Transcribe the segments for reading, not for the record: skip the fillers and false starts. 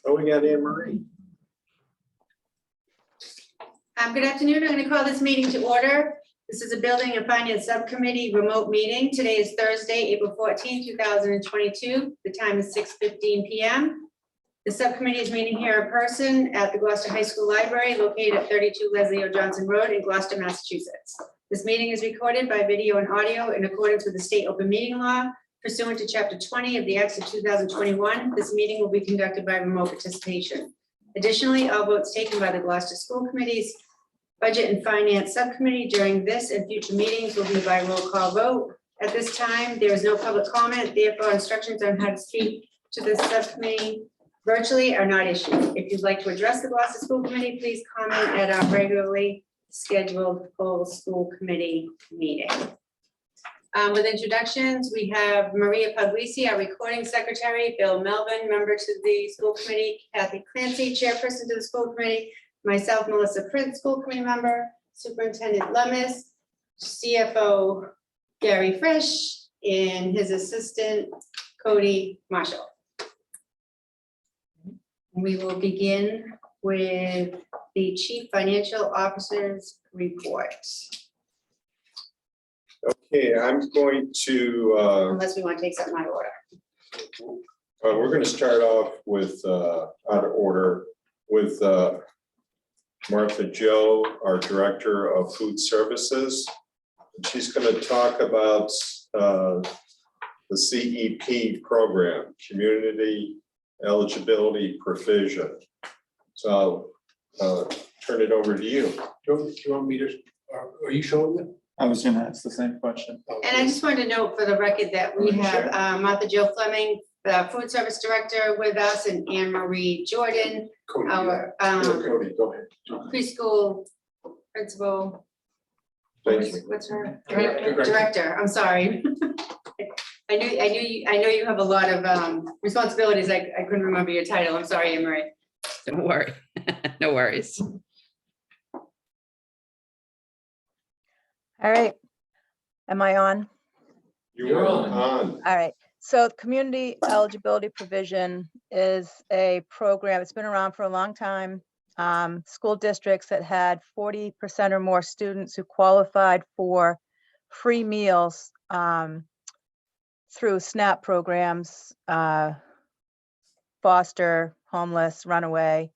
Oh, we got Anne Marie. Good afternoon. I'm going to call this meeting to order. This is a Building and Finance Subcommittee remote meeting. Today is Thursday, April 14, 2022. The time is 6:15 p.m. The subcommittee is meeting here in person at the Gloucester High School Library located at 32 Leslie O. Johnson Road in Gloucester, Massachusetts. This meeting is recorded by video and audio in accordance with the state open meeting law. Pursuant to Chapter 20 of the Acts of 2021, this meeting will be conducted by remote participation. Additionally, all votes taken by the Gloucester School Committee's Budget and Finance Subcommittee during this and future meetings will be by roll call vote. At this time, there is no public comment. Therefore, instructions on how to speak to this subcommittee virtually are not issued. If you'd like to address the Gloucester School Committee, please comment at our regularly scheduled full school committee meeting. With introductions, we have Maria Puglisi, our recording secretary, Bill Melvin, member to the school committee, Kathy Clancy, chairperson to the school committee, myself, Melissa Prince, school committee member, Superintendent Lemus, CFO Gary Frisch, and his assistant Cody Marshall. We will begin with the Chief Financial Officer's report. Okay, I'm going to, Unless we want to take something out of order. we're going to start off with, out of order, with Martha Joe, our Director of Food Services. She's going to talk about the CEP program, Community Eligibility Provision. So I'll turn it over to you. Do you want me to, are you showing it? I was gonna ask the same question. And I just wanted to note for the record that we have Sure. Martha Joe Fleming, the food service director with us, and Anne Marie Jordan, Cody, our Cody, go ahead. preschool principal. Thank you. What's her? Director. Director, I'm sorry. I know you have a lot of responsibilities. I couldn't remember your title. I'm sorry, Anne Marie. Don't worry, no worries. All right. Am I on? You're on. All right. So community eligibility provision is a program. It's been around for a long time. School districts that had 40% or more students who qualified for free meals through SNAP programs, foster, homeless, runaway.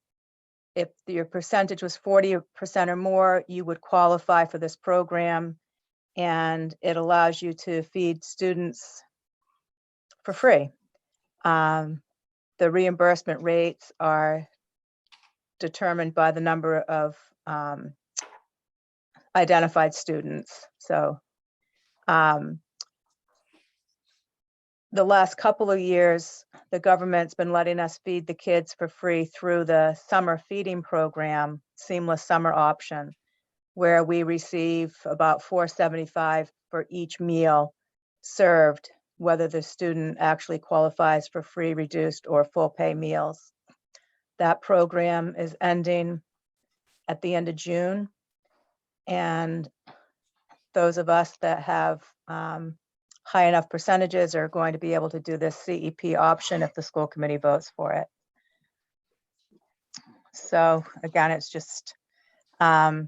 If your percentage was 40% or more, you would qualify for this program, and it allows you to feed students for free. The reimbursement rates are determined by the number of identified students. So the last couple of years, the government's been letting us feed the kids for free through the summer feeding program, Seamless Summer Option, where we receive about $4.75 for each meal served, whether the student actually qualifies for free, reduced, or full pay meals. That program is ending at the end of June. And those of us that have high enough percentages are going to be able to do this CEP option if the school committee votes for it. So again, it's just going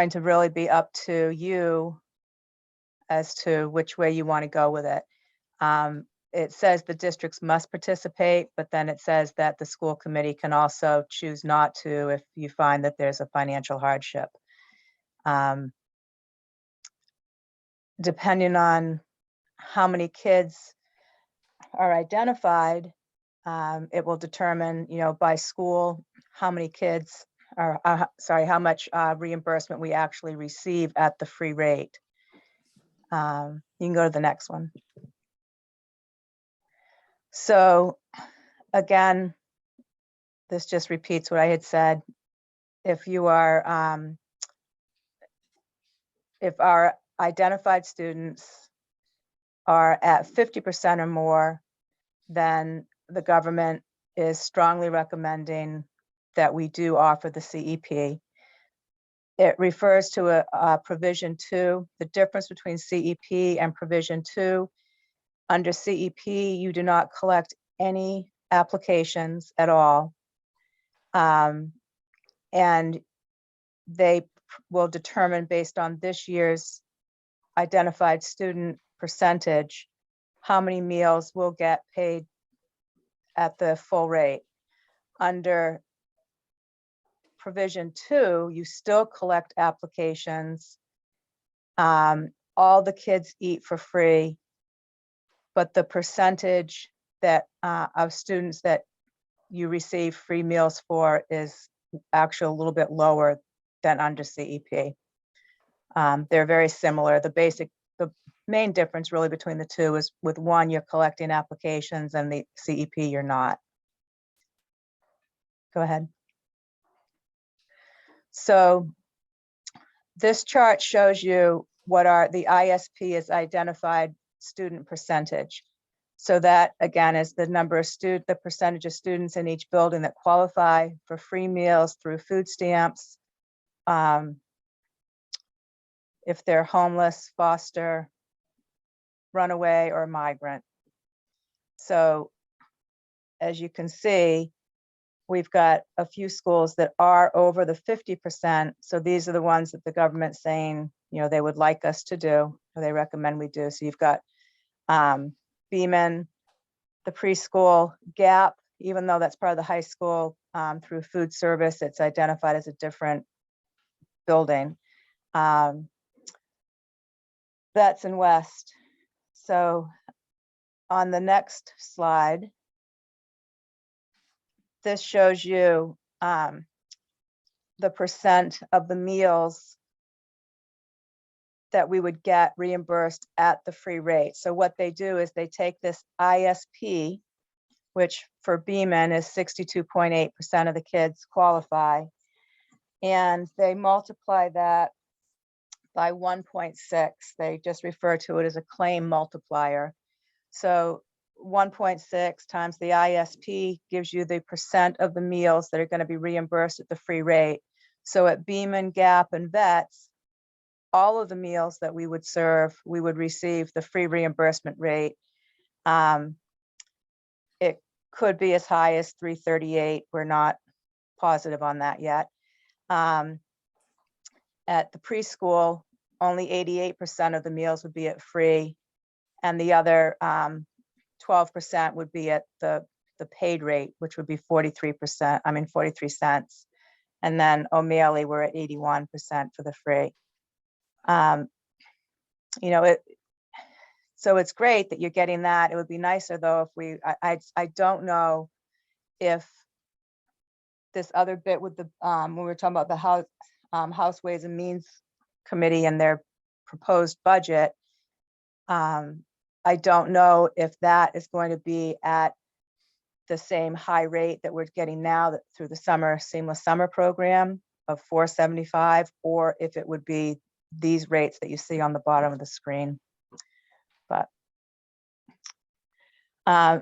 to really be up to you as to which way you want to go with it. It says the districts must participate, but then it says that the school committee can also choose not to if you find that there's a financial hardship. Depending on how many kids are identified, it will determine, by school, how many kids are, how much reimbursement we actually receive at the free rate. You can go to the next one. So again, this just repeats what I had said. If you are, if our identified students are at 50% or more, then the government is strongly recommending that we do offer the CEP. It refers to a provision 2, the difference between CEP and provision 2. Under CEP, you do not collect any applications at all. And they will determine based on this year's identified student percentage, how many meals will get paid at the full rate. Under provision 2, you still collect applications. All the kids eat for free, but the percentage that of students that you receive free meals for is actually a little bit lower than under CEP. They're very similar. The main difference really between the two is with one, you're collecting applications, and the CEP, you're not. Go ahead. So this chart shows you what the ISP is identified student percentage. So that again is the the percentage of students in each building that qualify for free meals through food stamps. If they're homeless, foster, runaway, or migrant. So as you can see, we've got a few schools that are over the 50%. So these are the ones that the government's saying, they would like us to do, or they recommend we do. So you've got Beaman, the preschool, Gap, even though that's part of the high school, through food service, it's identified as a different building. That's in West. So on the next slide, this shows you the percent of the meals that we would get reimbursed at the free rate. So what they do is they take this ISP, which for Beaman is 62.8% of the kids qualify, and they multiply that by 1.6. They just refer to it as a claim multiplier. So 1.6 times the ISP gives you the percent of the meals that are going to be reimbursed at the free rate. So at Beaman, Gap, and Vets, all of the meals that we would serve, we would receive the free reimbursement rate. It could be as high as $3.38. We're not positive on that yet. At the preschool, only 88% of the meals would be at free, and the other 12% would be at the paid rate, which would be 43 cents. And then O'Malley, we're at 81% for the free. So it's great that you're getting that. It would be nicer though if I don't know if this other bit with the when we were talking about the House Ways and Means Committee and their proposed budget, I don't know if that is going to be at the same high rate that we're getting now through the seamless summer program of $4.75, or if it would be these rates that you see on the bottom of the screen. But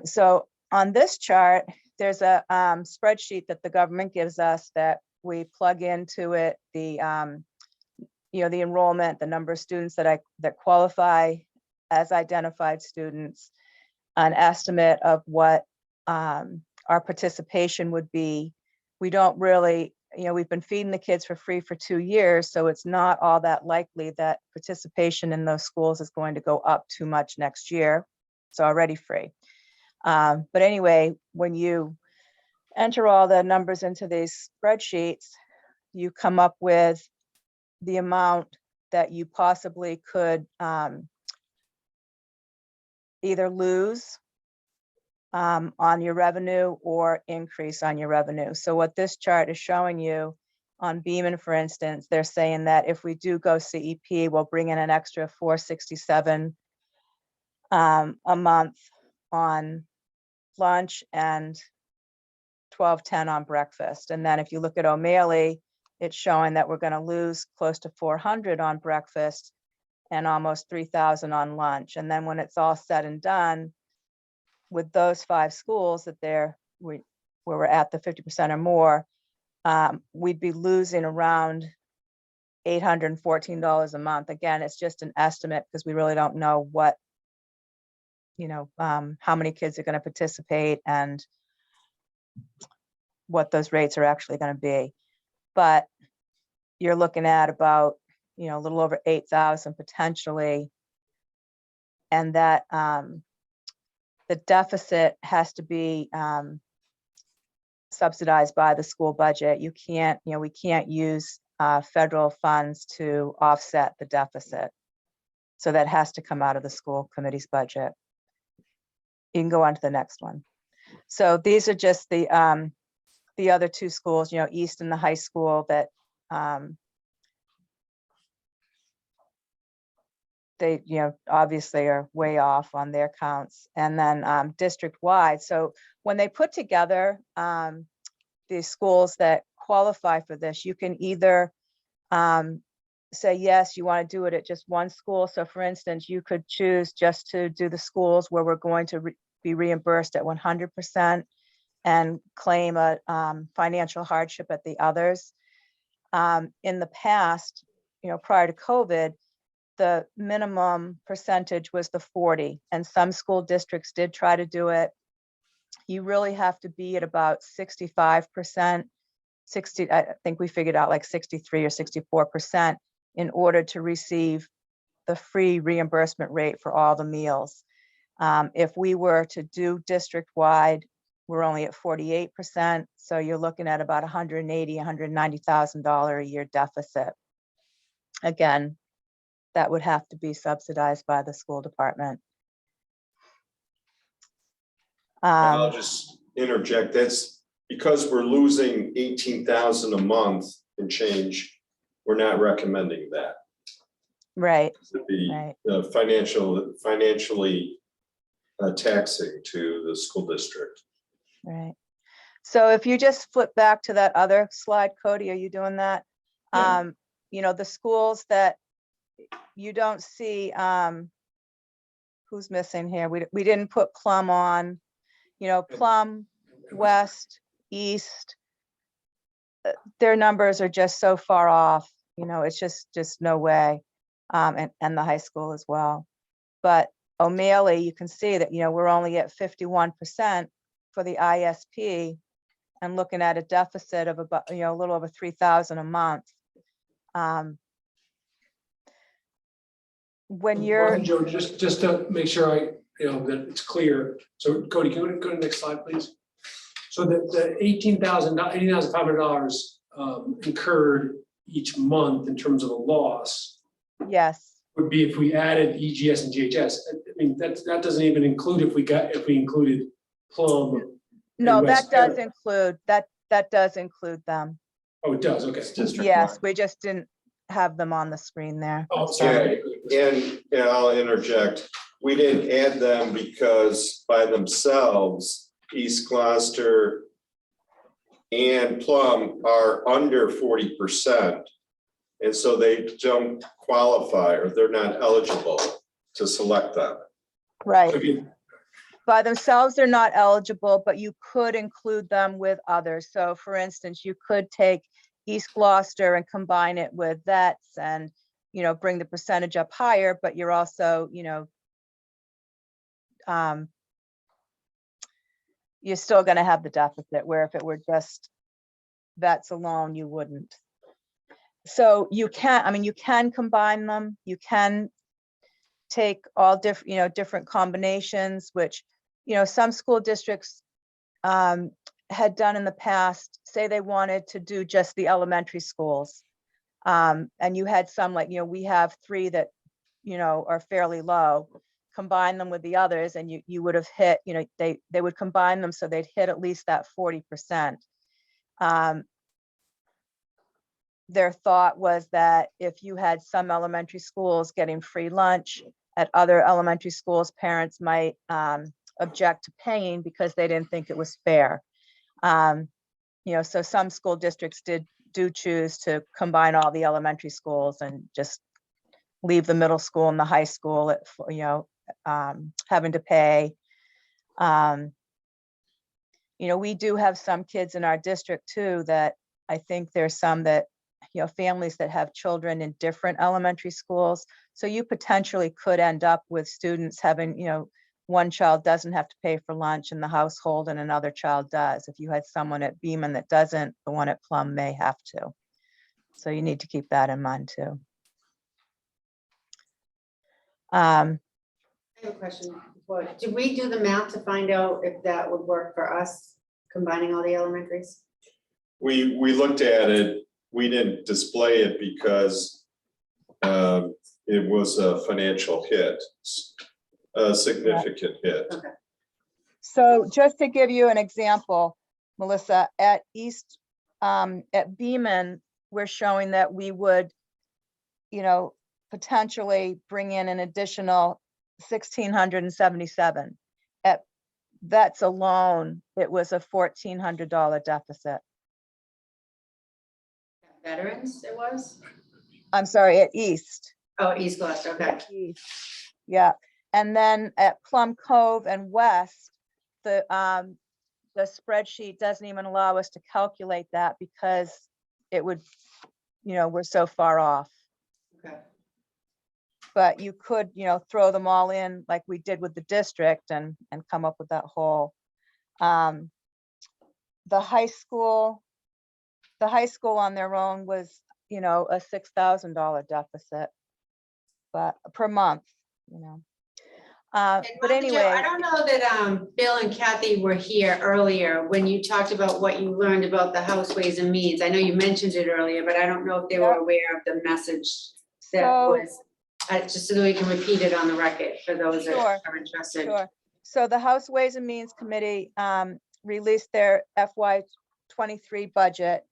so on this chart, there's a spreadsheet that the government gives us that we plug into it, the enrollment, the number of students that qualify as identified students, an estimate of what our participation would be. We don't really, we've been feeding the kids for free for 2 years, so it's not all that likely that participation in those schools is going to go up too much next year. It's already free. But anyway, when you enter all the numbers into these spreadsheets, you come up with the amount that you possibly could either lose on your revenue or increase on your revenue. So what this chart is showing you on Beaman, for instance, they're saying that if we do go CEP, we'll bring in an extra $4.67 a month on lunch and $12.10 on breakfast. And then if you look at O'Malley, it's showing that we're going to lose close to $400 on breakfast and almost $3,000 on lunch. And then when it's all said and done, with those 5 schools that where we're at the 50% or more, we'd be losing around $814 a month. Again, it's just an estimate because we really don't know what, how many kids are going to participate and what those rates are actually going to be. But you're looking at about, a little over 8,000 potentially. And that the deficit has to be subsidized by the school budget. You can't, we can't use federal funds to offset the deficit. So that has to come out of the school committee's budget. You can go on to the next one. So these are just the other two schools, East and the high school that they, obviously are way off on their counts. And then district-wide. So when they put together the schools that qualify for this, you can either say, yes, you want to do it at just one school. So for instance, you could choose just to do the schools where we're going to be reimbursed at 100% and claim a financial hardship at the others. In the past, prior to COVID, the minimum percentage was the 40, and some school districts did try to do it. You really have to be at about 65%, 60, I think we figured out like 63 or 64% in order to receive the free reimbursement rate for all the meals. If we were to do district-wide, we're only at 48%. So you're looking at about $180,000, $190,000 a year deficit. Again, that would have to be subsidized by the school department. I'll just interject. That's because we're losing 18,000 a month and change. We're not recommending that. Right. To be Right. financially taxing to the school district. Right. So if you just flip back to that other slide, Cody, are you doing that? Yeah. The schools that you don't see, who's missing here? We didn't put Plum on, Plum, West, East. Their numbers are just so far off, it's just no way. And the high school as well. But O'Malley, you can see that, we're only at 51% for the ISP and looking at a deficit of about, a little over 3,000 a month. When you're, Martha, Joe, just to make sure that it's clear. So Cody, can we go to the next slide, please? So the $18,500 incurred each month in terms of a loss yes, would be if we added EGS and GHS. I mean, that doesn't even include if we included Plum. no, and West that does Perry. include, that does include them. Oh, it does, okay. Yes, we just didn't have them on the screen there. Oh, Sorry. sorry. And I'll interject. We didn't add them because by themselves, East Gloucester and Plum are under 40%. And so they don't qualify or they're not eligible to select them. Right. Okay. By themselves, they're not eligible, but you could include them with others. So for instance, you could take East Gloucester and combine it with vets and, bring the percentage up higher, but you're also, you're still going to have the deficit, where if it were just vets alone, you wouldn't. So you can combine them. You can take all different, different combinations, which, some school districts had done in the past. Say they wanted to do just the elementary schools. And you had some like, we have 3 that, are fairly low, combine them with the others and you would have hit, they would combine them so they'd hit at least that 40%. Their thought was that if you had some elementary schools getting free lunch at other elementary schools, parents might object to paying because they didn't think it was fair. So some school districts do choose to combine all the elementary schools and just leave the middle school and the high school at, having to pay. We do have some kids in our district too, that I think there's some that, families that have children in different elementary schools. So you potentially could end up with students having, one child doesn't have to pay for lunch in the household and another child does. If you had someone at Beaman that doesn't, the one at Plum may have to. So you need to keep that in mind too. I have a question. Did we do the math to find out if that would work for us, combining all the elementaries? We looked at it, we didn't display it because it was a financial hit, a significant hit. So just to give you an example, Melissa, at at Beaman, we're showing that we would, potentially bring in an additional 1,677. At Vets alone, it was a $1,400 deficit. Veterans, it was? I'm sorry, at East. Oh, East Gloucester, okay. East. Yeah, and then at Plum Cove and West, the spreadsheet doesn't even allow us to calculate that because it would, we're so far off. Okay. But you could, throw them all in like we did with the district and come up with that whole. The high school on their own was, a $6,000 deficit, but per month, And But Martha Jo, anyway. I don't know that Bill and Kathy were here earlier when you talked about what you learned about the House Ways and Means. I know you mentioned it earlier, but I don't know if they were aware of the message that So- was, just so that we can repeat it on the record for those that Sure, are interested. Sure. So the House Ways and Means Committee released their FY23 budget,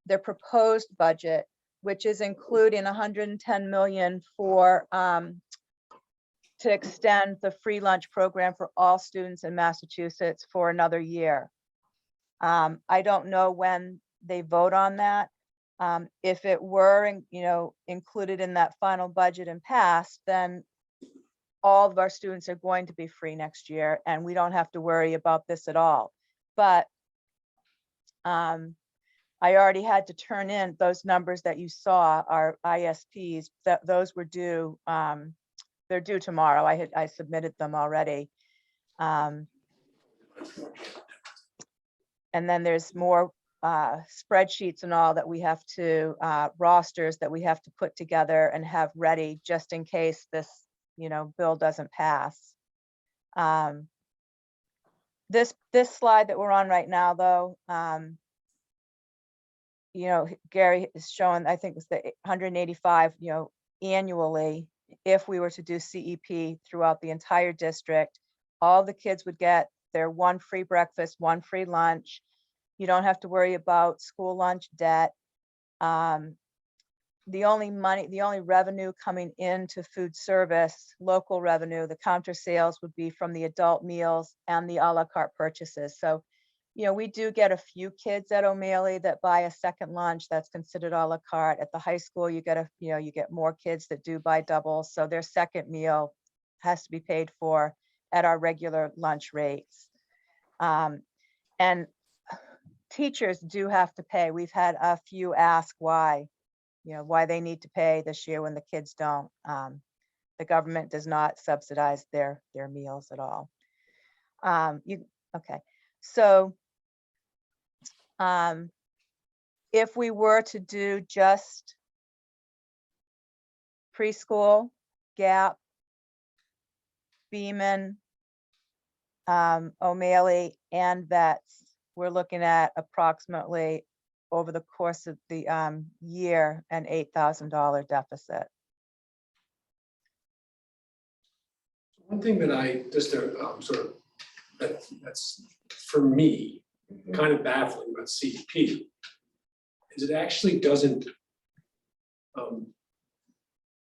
their proposed budget, which is including 110 million for to extend the free lunch program for all students in Massachusetts for another year. I don't know when they vote on that. If it were, included in that final budget and passed, then all of our students are going to be free next year, and we don't have to worry about this at all. But I already had to turn in those numbers that you saw, our ISPs, that those were due. They're due tomorrow. I submitted them already. And then there's more spreadsheets and all that we have to, rosters that we have to put together and have ready just in case this, bill doesn't pass. This slide that we're on right now, though, Gary is showing, I think it's the 185, annually. If we were to do CEP throughout the entire district, all the kids would get their one free breakfast, one free lunch. You don't have to worry about school lunch debt. The only revenue coming into food service, local revenue, the counter sales would be from the adult meals and the a la carte purchases. So, we do get a few kids at O'Malley that buy a second lunch that's considered a la carte. At the high school, you get you get more kids that do buy doubles. So their second meal has to be paid for at our regular lunch rates. And teachers do have to pay. We've had a few ask why they need to pay this year when the kids don't. The government does not subsidize their meals at all. Okay, so if we were to do just preschool, Gap, Beaman, O'Malley, and Vets, we're looking at approximately over the course of the year, an $8,000 deficit. One thing that I just that's for me kind of baffling about CEP is it actually doesn't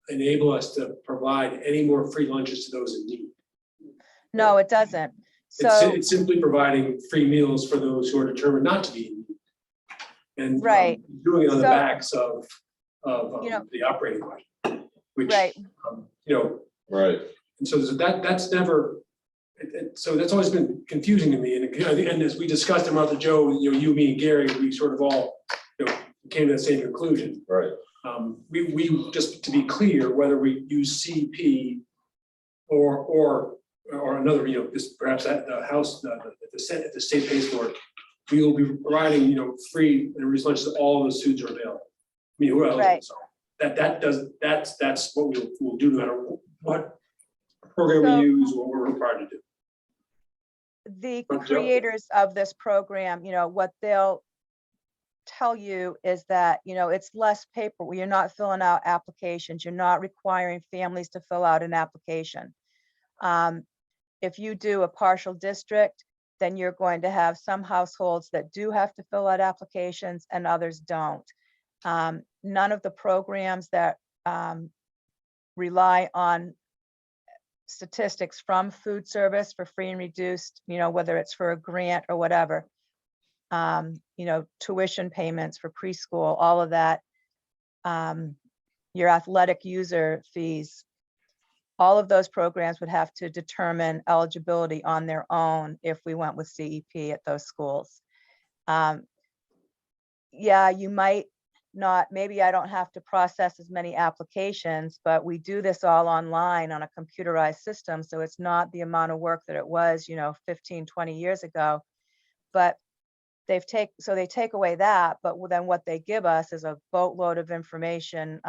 enable us to provide any more free lunches to those in need. No, it doesn't. So It's simply providing free meals for those who are determined not to be in need. And Right. doing it on the So- backs of the operating budget, which Right. Right. And so that's never, so that's always been confusing to me. And as we discussed, Martha Jo, you, me, and Gary, we sort of all, came to the same conclusion. Right. We just to be clear, whether we use CP or or another, this perhaps at the house, if the state pays for it, we will be providing, free and reduced lunches, all of those students are available. I mean, who else? Right. So that's what we'll do no matter what program So- we use, what we're required to do. The Dr. Joe? creators of this program, what they'll tell you is that, it's less paper. You're not filling out applications. You're not requiring families to fill out an application. If you do a partial district, then you're going to have some households that do have to fill out applications and others don't. None of the programs that rely on statistics from food service for free and reduced, whether it's for a grant or whatever, tuition payments for preschool, all of that, your athletic user fees, all of those programs would have to determine eligibility on their own if we went with CEP at those schools. Yeah, you might not, maybe I don't have to process as many applications, but we do this all online on a computerized system. So it's not the amount of work that it was, 15, 20 years ago. But they take away that, but then what they give us is a boatload of information,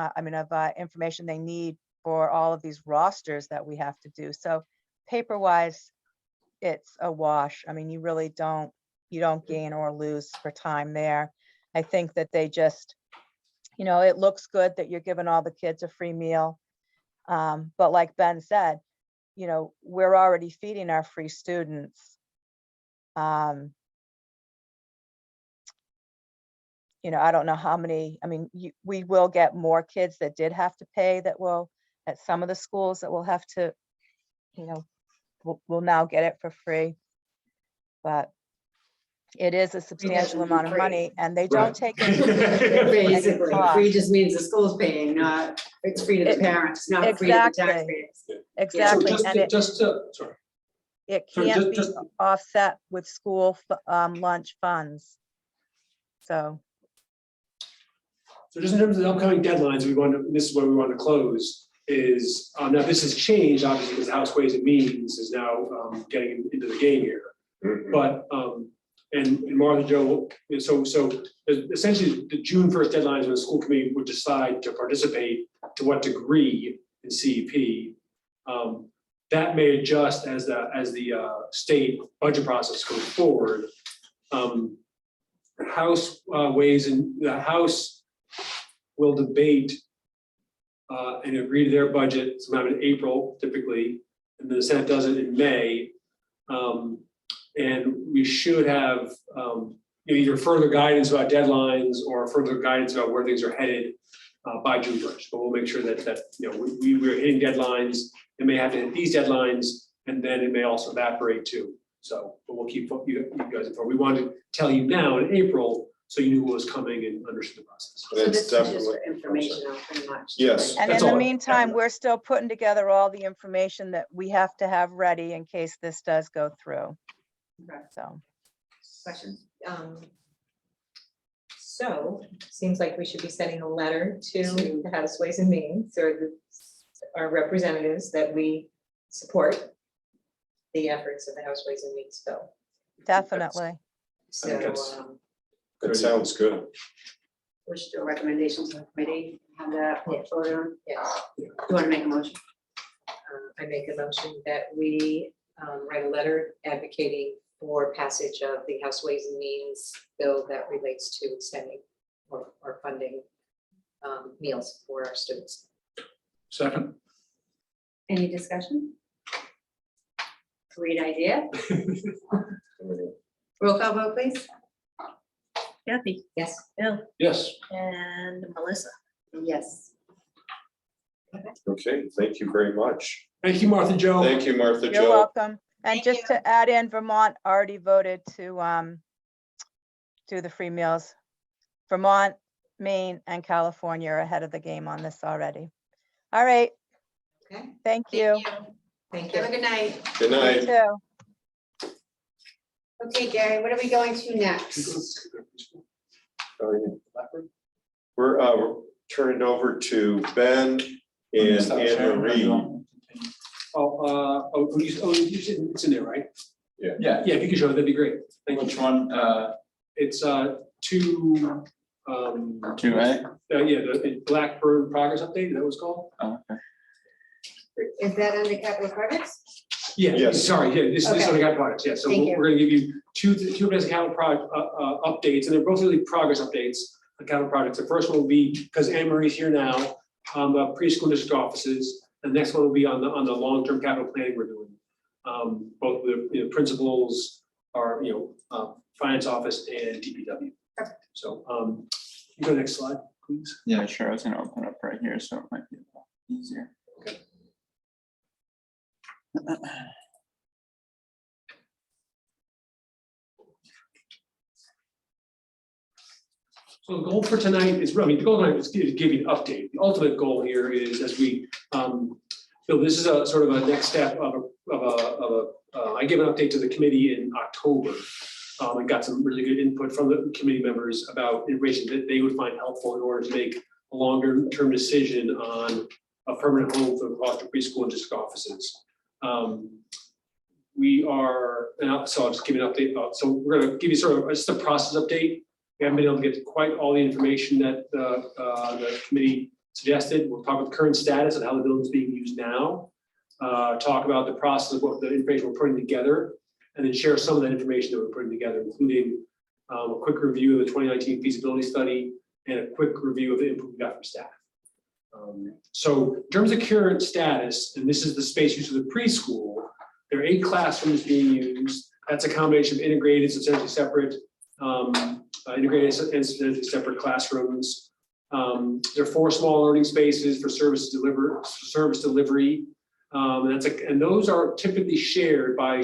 information they need for all of these rosters that we have to do. So paper-wise, it's a wash. I mean, you really don't gain or lose for time there. I think that they just, it looks good that you're giving all the kids a free meal. But like Ben said, we're already feeding our free students. I don't know how many, we will get more kids that did have to pay that will, at some of the schools that will have to, will now get it for free. But it is a substantial amount of money and they don't take into consideration any Basically, cost. free just means the school's paying, not, it's free to the parents, not free to the Exactly. taxpayers. Exactly, So and it sorry. So can't be just- offset with school lunch funds. So, So just in terms of the upcoming deadlines, this is where we want to close, is, now this has changed, obviously, because the House Ways and Means is now getting into the game here. Mhm. But, and Martha Joe, so essentially, the June 1st deadline is when the school committee would decide to participate, to what degree in CEP. That may adjust as the state budget process goes forward. House Ways and the House will debate and agree to their budget sometime in April typically, and then the Senate does it in May. And we should have either further guidance about deadlines or further guidance about where things are headed by June 1st. But we'll make sure that we're hitting deadlines. It may have to hit these deadlines, and then it may also evaporate too. So, but we'll keep you guys informed. We wanted to tell you now in April, so you knew what was coming and understood the process. So It's this is just definitely- for informational, pretty much. Yes. and That's in the all. meantime, we're still putting together all the information that we have to have ready in case this does go through. Okay. So, Questions? So, seems like we should be sending a letter to the House Ways and Means or our representatives that we support the efforts of the House Ways and Means bill. definitely. So, that's- That sounds good. We should do a recommendation to the committee, have that voted on. yes, You want to make a motion? I make a motion that we write a letter advocating for passage of the House Ways and Means bill that relates to extending or funding meals for our students. Second. Any discussion? Great idea. Roll call vote, please. Kathy, Yes. Bill, Yes. and Melissa. Yes. Okay, thank you very much. Thank you, Martha Joe. Thank you, Martha You're Jo. welcome. And Thank just you. to add in, Vermont already voted to do the free meals. Vermont, Maine, and California are ahead of the game on this already. All right, Okay, thank you. thank Have a you. good night. Good You night. too. Okay, Gary, what are we going to next? We're turning it over to Ben and Anne Marie. It's in there, right? Yeah, Yeah, if you could show it, that'd be great. Thank you. which one, It's two, 2A? yeah, the Blackbird progress update, that was called? Oh, okay. Is that under capital projects? Yeah, Yes. sorry, yeah, this Okay. one I got products, yeah, so Thank we're gonna give you two basic capital product, updates, and they're both really progress updates on capital projects. The first one will be, because Anne Marie's here now, the preschool district offices. The next one will be on the long-term capital planning we're doing. Both the principals are, finance office and DPW. So, you go next slide, please. Yeah, sure, I was gonna open up right here, so it might be a little easier. Okay. So the goal for tonight is, the goal tonight is to give you an update. The ultimate goal here is, as we, this is a sort of a next step I gave an update to the committee in October. I got some really good input from the committee members about information that they would find helpful in order to make a longer term decision on a permanent home for the Gloucester preschool and district offices. So I'll just give you an update. So we're going to give you sort of just a process update. We haven't been able to get quite all the information that the committee suggested. We'll talk about the current status and how the building is being used now. Talk about the process of what the information we're putting together, and then share some of that information that we're putting together, including a quick review of the 2019 feasibility study and a quick review of the input we got from staff. So in terms of current status, and this is the space used for the preschool, there are 8 classrooms being used. That's a combination of integrated, substantially separate, integrated and substantially separate classrooms. There are 4 small learning spaces for service delivery. And those are typically shared by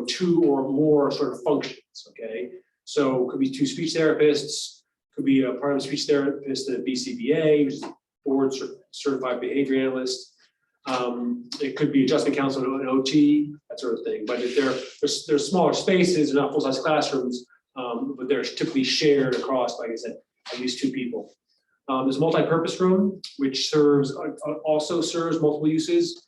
2 or more sort of functions. Okay, so it could be 2 speech therapists, could be a part of a speech therapist and a BCBA, which is board certified behavior analyst. It could be adjustment counselor and OT, that sort of thing. But if they're smaller spaces, they're not full-size classrooms, but they're typically shared across, like I said, at least 2 people. There's a multi-purpose room, which also serves multiple uses.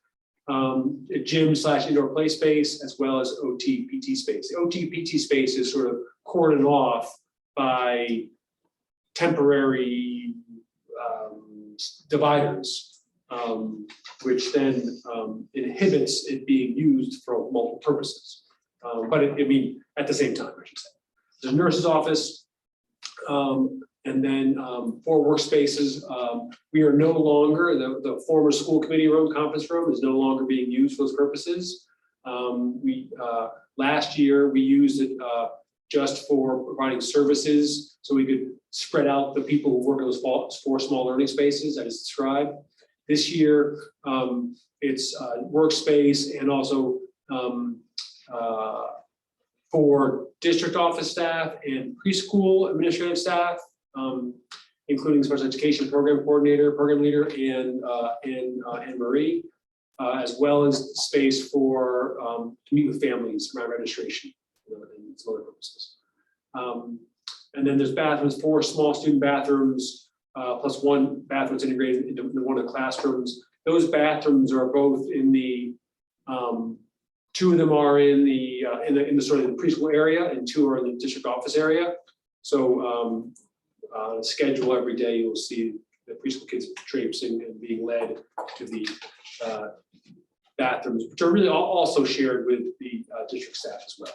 A gym/indoor play space, as well as OT PT space. The OT PT space is sort of cordoned off by temporary dividers, which then inhibits it being used for multiple purposes. But at the same time, I should say. There's a nurse's office, and then 4 workspaces. We are no longer, the former school committee room, conference room, is no longer being used for those purposes. Last year, we used it just for providing services, so we could spread out the people who work in those 4 small learning spaces I just described. This year, it's workspace and also for district office staff and preschool administrative staff, including special education program coordinator, program leader, and Anne Marie, as well as space for to meet with families around registration and some other purposes. And then there's bathrooms, 4 small student bathrooms, plus 1 bathroom that's integrated into one of the classrooms. Those bathrooms are both in the 2 of them are in the sort of the preschool area, and 2 are in the district office area. So schedule every day, you'll see the preschool kids traipsing and being led to the bathrooms, which are really also shared with the district staff as well.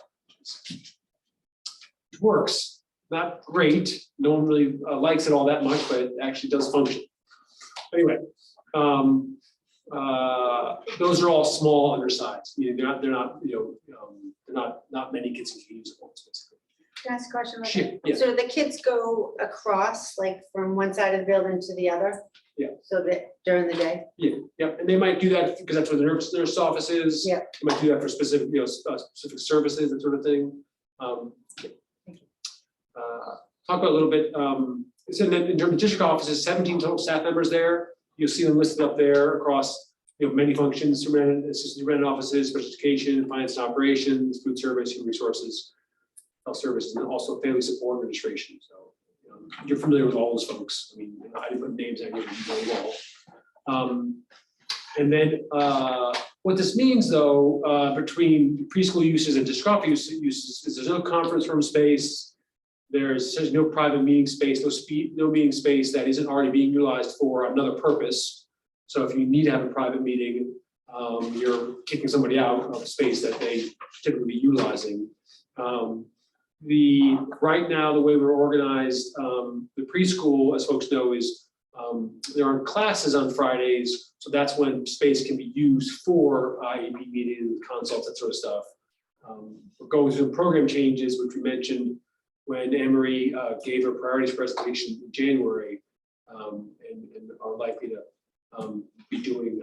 It works, not great. No one really likes it all that much, but it actually does function. Anyway, those are all small, undersized. They're not many kids can use it. Basically. Can I ask a question? about Sure, that? yeah. So the kids go across, like from one side of the building to the other? Yeah. So that during the day? Yeah, and they might do that because that's where the nurse office is. Yeah. They might do that for specific, specific services, that sort of thing. Talk about a little bit. So in terms of district offices, 17 total staff members there. You'll see them listed up there across many functions: assistant superintendent offices, special education, finance and operations, food service, human resources, health services, and also family support administration. So you're familiar with all those folks. I didn't put names. I give you very well. And then What this means, though, between preschool uses and district office uses, is there's no conference room space. There's no private meeting space, no meeting space that isn't already being utilized for another purpose. So if you need to have a private meeting, you're kicking somebody out of a space that they typically be utilizing. Right now, the way we're organized, the preschool, as folks know, is there aren't classes on Fridays, so that's when space can be used for IEP meetings, consults, that sort of stuff. We're going through program changes, which we mentioned when Anne-Marie gave her priorities presentation in January, and are likely to be doing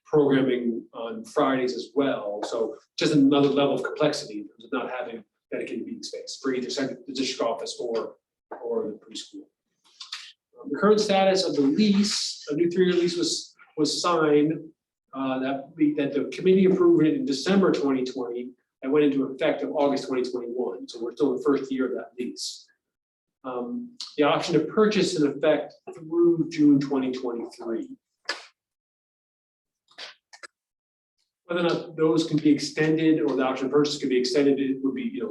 programming on Fridays as well. So just another level of complexity in terms of not having dedicated meeting space for either the district office or the preschool. The current status of the lease, a new 3-year lease was signed that the committee approved it in December 2020 and went into effect of August 2021. So we're still in the first year of that lease. The option to purchase in effect through June 2023. Whether or not those can be extended or the option to purchase can be extended, it would be,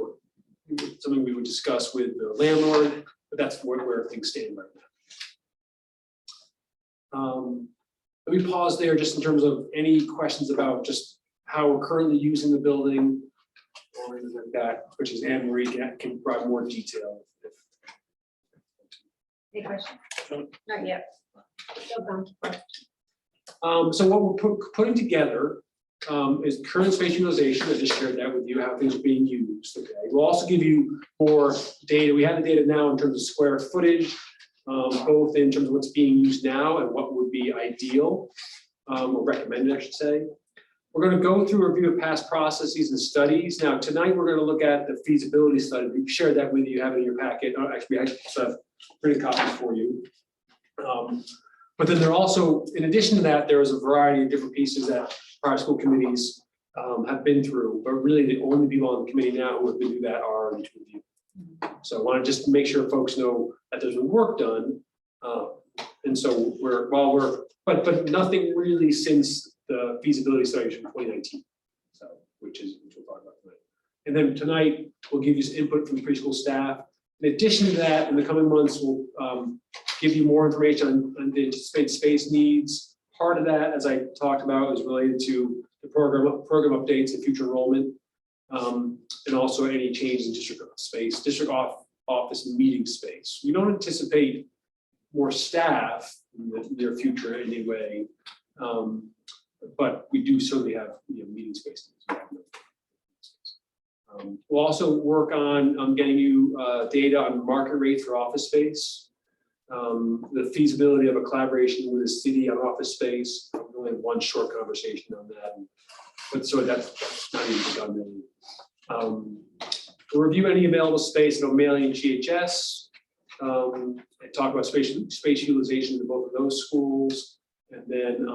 something we would discuss with the landlord, but that's where things stand right now. Let me pause there just in terms of any questions about just how we're currently using the building or anything like that, which is Anne-Marie can provide more detail. Any questions? Not yet. So what we're putting together is current space utilization. I just shared that with you, how things are being used. Okay. We'll also give you more data. We have the data now in terms of square footage, both in terms of what's being used now and what would be ideal or recommended, I should say. We're going to go through a review of past processes and studies. Now, tonight we're going to look at the feasibility study. We've shared that with you, have it in your packet. Actually, I have printed copies for you. But then there are also, in addition to that, there is a variety of different pieces that prior school committees have been through, but really the only people on the committee now who have been through that are the two of you. So I want to just make sure folks know that there's been work done. And so but nothing really since the feasibility study from 2019. So, which we'll talk about tonight. And then tonight, we'll give you some input from the preschool staff. In addition to that, in the coming months, we'll give you more information on the anticipated space needs. Part of that, as I talked about, is related to the program updates and future enrollment, and also any change in district space, office meeting space. We don't anticipate more staff in the near future anyway, but we do certainly have meeting space. We'll also work on getting you data on market rates for office space, the feasibility of a collaboration with the city on office space. We only have one short conversation on that, but so that's not even done. We'll review any available space in O'Malley and GHS. And talk about space utilization in both of those schools, and then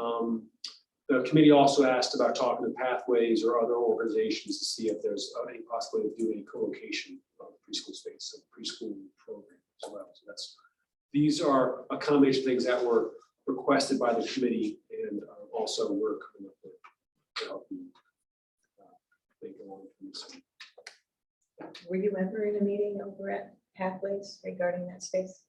the committee also asked about talking to Pathways or other organizations to see if there's any possibility of doing co-location of preschool space, so preschool program as well. So these are a combination of things that were requested by the committee, and also we're coming up with to help you make a long-term decision. Were you ever in a meeting over at Pathways regarding that space?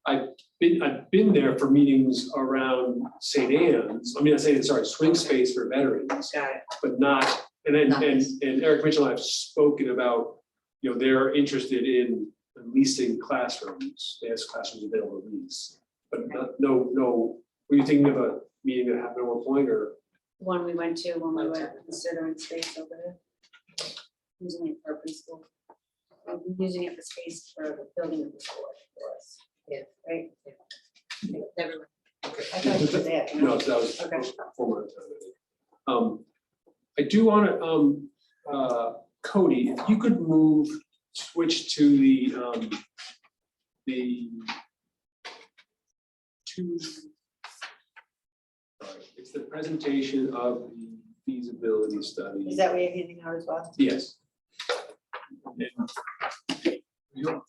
I've been there for meetings around St. Anne's. I mean, swing space for veterans, Got it. but not. And then and Eric Mitchell and I have spoken about, they're interested in leasing classrooms. They have classrooms available to lease, but no. Were you thinking of a meeting that happened at one point, or? One we went to when we were considering space over there. Using it for preschool. Using it for space for the building of the school for us. Yeah. Right? Yeah. Never mind. Okay. I thought you were there. No, that was Okay. 4 months. I do want to, Cody, if you could switch to it's the presentation of the feasibility study. Is that what you're handing out as well? Yes.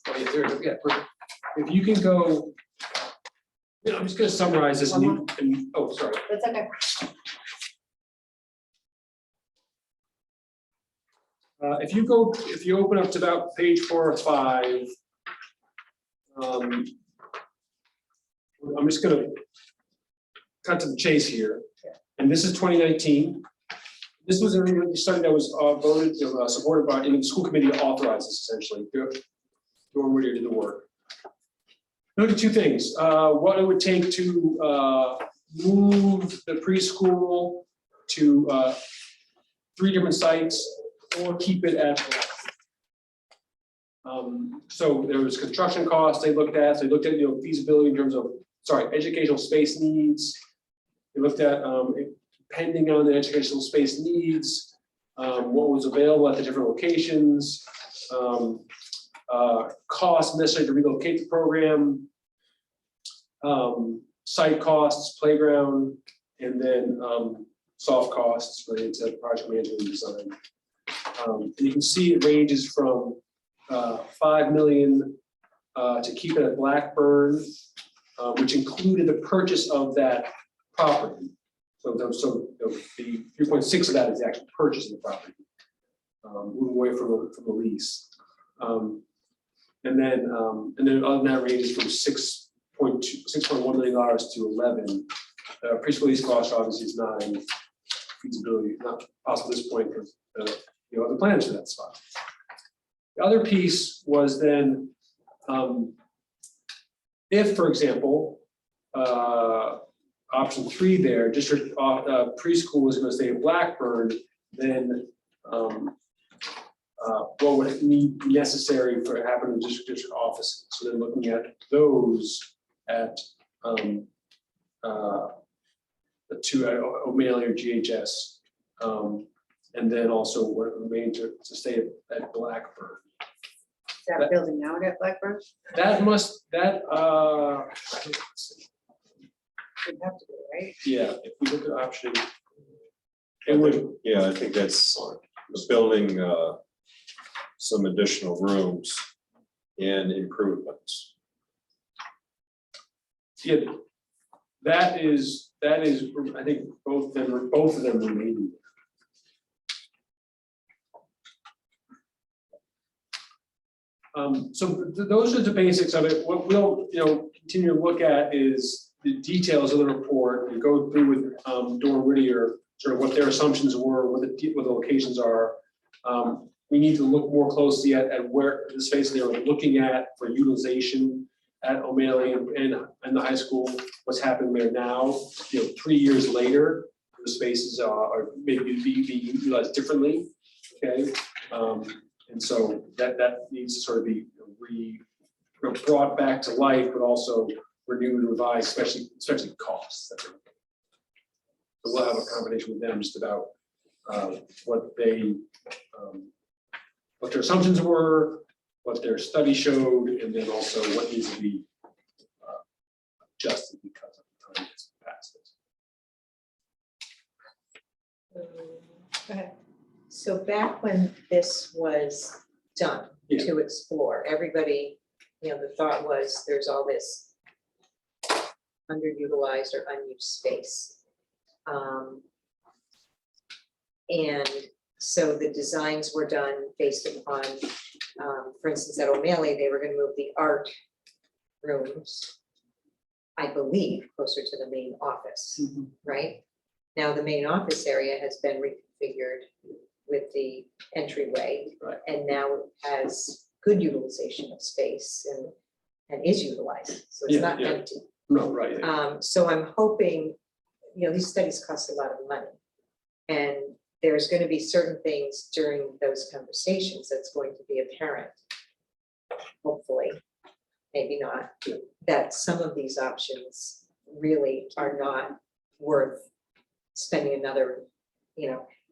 Perfect. If you can go, I'm just going to summarize this. Oh, sorry. That's okay. If you open up to about page 4 or 5, I'm just gonna cut to the chase here. And this is 2019. This was a study that was voted, supported by, the school committee authorized this essentially. Dawn Whittier did the work. Look at 2 things. What it would take to move the preschool to 3 different sites or keep it at. So there was construction costs they looked at. So they looked at feasibility in terms of, educational space needs. They looked at depending on the educational space needs, what was available at the different locations, costs necessary to relocate the program, site costs, playground, and then soft costs related to project management and design. And you can see it ranges from $5 million to keep it at Blackburn, which included the purchase of that property. So the 3.6 of that is the actual purchase of the property, moving away from the lease. And then other than that ranges from $6.1 million to 11. Preschool lease cost obviously is not in feasibility, not possible at this point because the plans for that spot. The other piece was then, if, for example, option 3 there, district preschool is going to stay in Blackburn, then what would be necessary for having a district office? So they're looking at those at the 2 at O'Malley or GHS, and then also what remained to stay at Blackburn. Is that building now at Blackburn? That Would have to be, right? yeah, if we look at option, it would, Yeah, I think that's building some additional rooms and improvements. yeah, that is, I think both of them remain. So those are the basics of it. What we'll continue to look at is the details of the report and go through with Dawn Whittier sort of what their assumptions were, what the locations are. We need to look more closely at where the space they're looking at for utilization at O'Malley and the high school. What's happening there now? 3 years later, the spaces are maybe being utilized differently. Okay. And so that needs to sort of be brought back to life, but also renewed and revised, especially costs. So we'll have a conversation with them just about what their assumptions were, what their study showed, and then also what needs to be adjusted because of the time that's passed. Go ahead. So back when this was done to explore, everybody, the thought was there's all this underutilized or unused space. And so the designs were done based upon, for instance, at O'Malley, they were going to move the art rooms, I believe, closer to the main office, right? Now the main office area has been reconfigured with the entryway, Right. and now it has good utilization of space and is utilized, so it's not empty. No, right. So I'm hoping, these studies cost a lot of money, and there's going to be certain things during those conversations that's going to be apparent, hopefully, maybe not, that some of these options really are not worth spending another,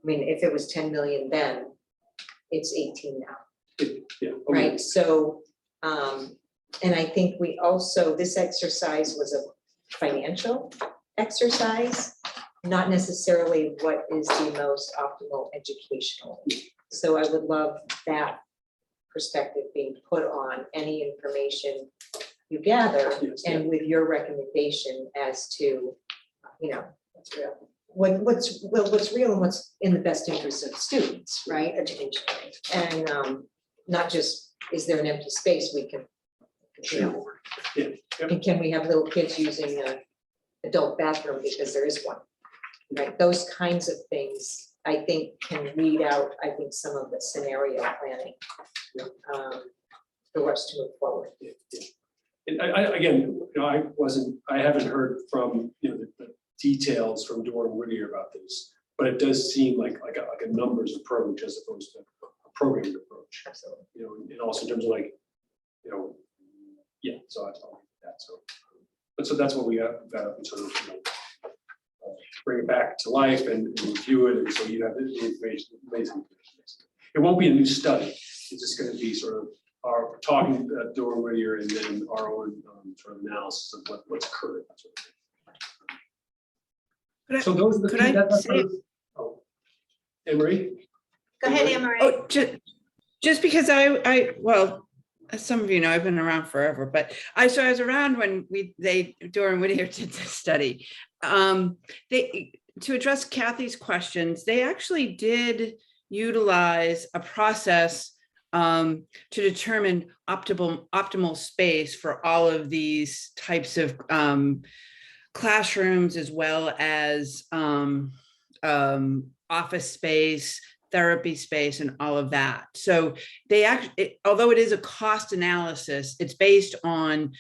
if it was 10 million then, it's 18 now. Yeah. Okay. Right, so, and I think we also, this exercise was a financial exercise, not necessarily what is the most optimal educational. So I would love that perspective being put on any information you gather, Yes, and with your recommendation as to, what's real. what's real and what's in the best interest of students, right? Education. And not just, is there an empty space we can, you know, Yeah, yep. and can we have little kids using an adult bathroom because there is one? Right, those kinds of things, I think, can weed out, I think, some of the scenario planning for us to move forward. And again, I haven't heard from, the details from Doran Whittier about this, but it does seem like a numbers approach as opposed to a programming approach. Absolutely. And also in terms of yeah, so I told that, so that's what we got up and sort of, bring it back to life and review it, and so you have the information, amazing information. It won't be a new study, it's just gonna be sort of our talking Doran Whittier and then our own sort of analysis of what's occurred. That sort of thing. So those are the could I that's say- oh, Anne-Marie? Go ahead, Anne Marie. Oh, just because well, as some of you know, I've been around forever, but I was around when Doran Whittier did this study. To address Kathy's questions, they actually did utilize a process to determine optimal space for all of these types of classrooms, as well as office space, therapy space, and all of that. So they actually, although it is a cost analysis, it's based on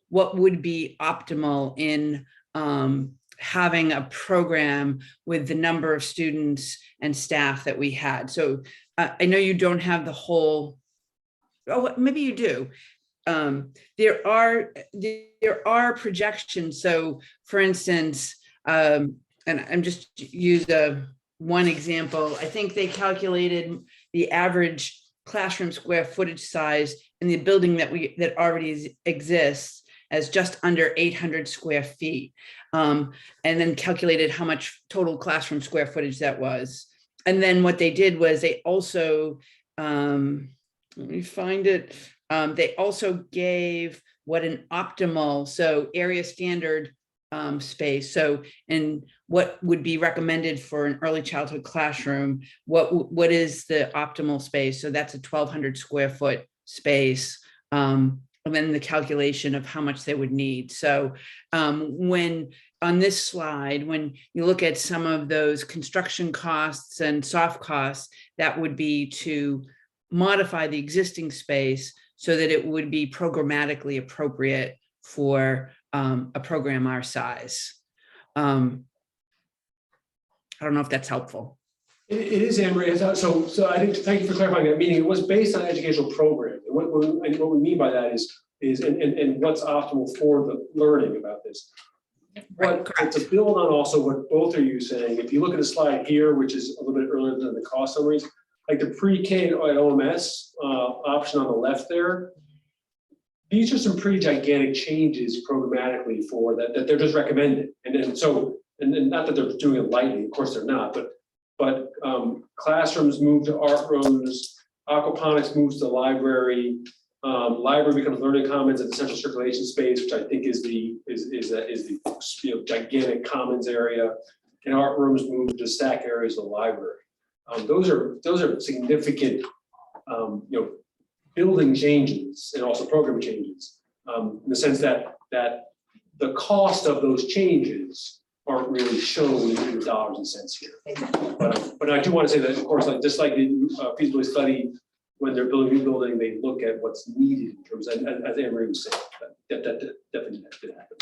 what would be optimal in having a program with the number of students and staff that we had. So I know you don't have the whole, oh, maybe you do. There are projections. So for instance, and I'm just use one example. I think they calculated the average classroom square footage size in the building that already exists as just under 800 square feet, and then calculated how much total classroom square footage that was. And then what they did was they also, let me find it. They also gave what an optimal, so area standard space. So, and what would be recommended for an early childhood classroom, what is the optimal space? So that's a 1,200 square foot space. And then the calculation of how much they would need. So when on this slide, when you look at some of those construction costs and soft costs, that would be to modify the existing space so that it would be programmatically appropriate for a program our size. I don't know if that's helpful. It is, Anne-Marie. So I think, thank you for clarifying that, meaning it was based on educational program. And what we mean by that is and what's optimal for the learning about this. Right, But to build on also what both of you saying, if you look at the slide here, which is a little bit earlier than the cost summaries, like the pre-K at OMS option on the left there, these are some pretty gigantic changes programmatically for that they're just recommended. And then and not that they're doing it lightly, of course they're not, but classrooms move to art rooms, aquaponics moves to the library, library becomes learning commons at the central circulation space, which I think is the gigantic commons area, and art rooms move to stack areas of the library. Those are significant building changes and also program changes, in the sense that the cost of those changes aren't really shown in the dollars and cents here. But I do want to say that, of course, just like the feasibility study, when they're building a new building, they look at what's needed in terms of, as Anne-Marie was saying, that definitely did happen.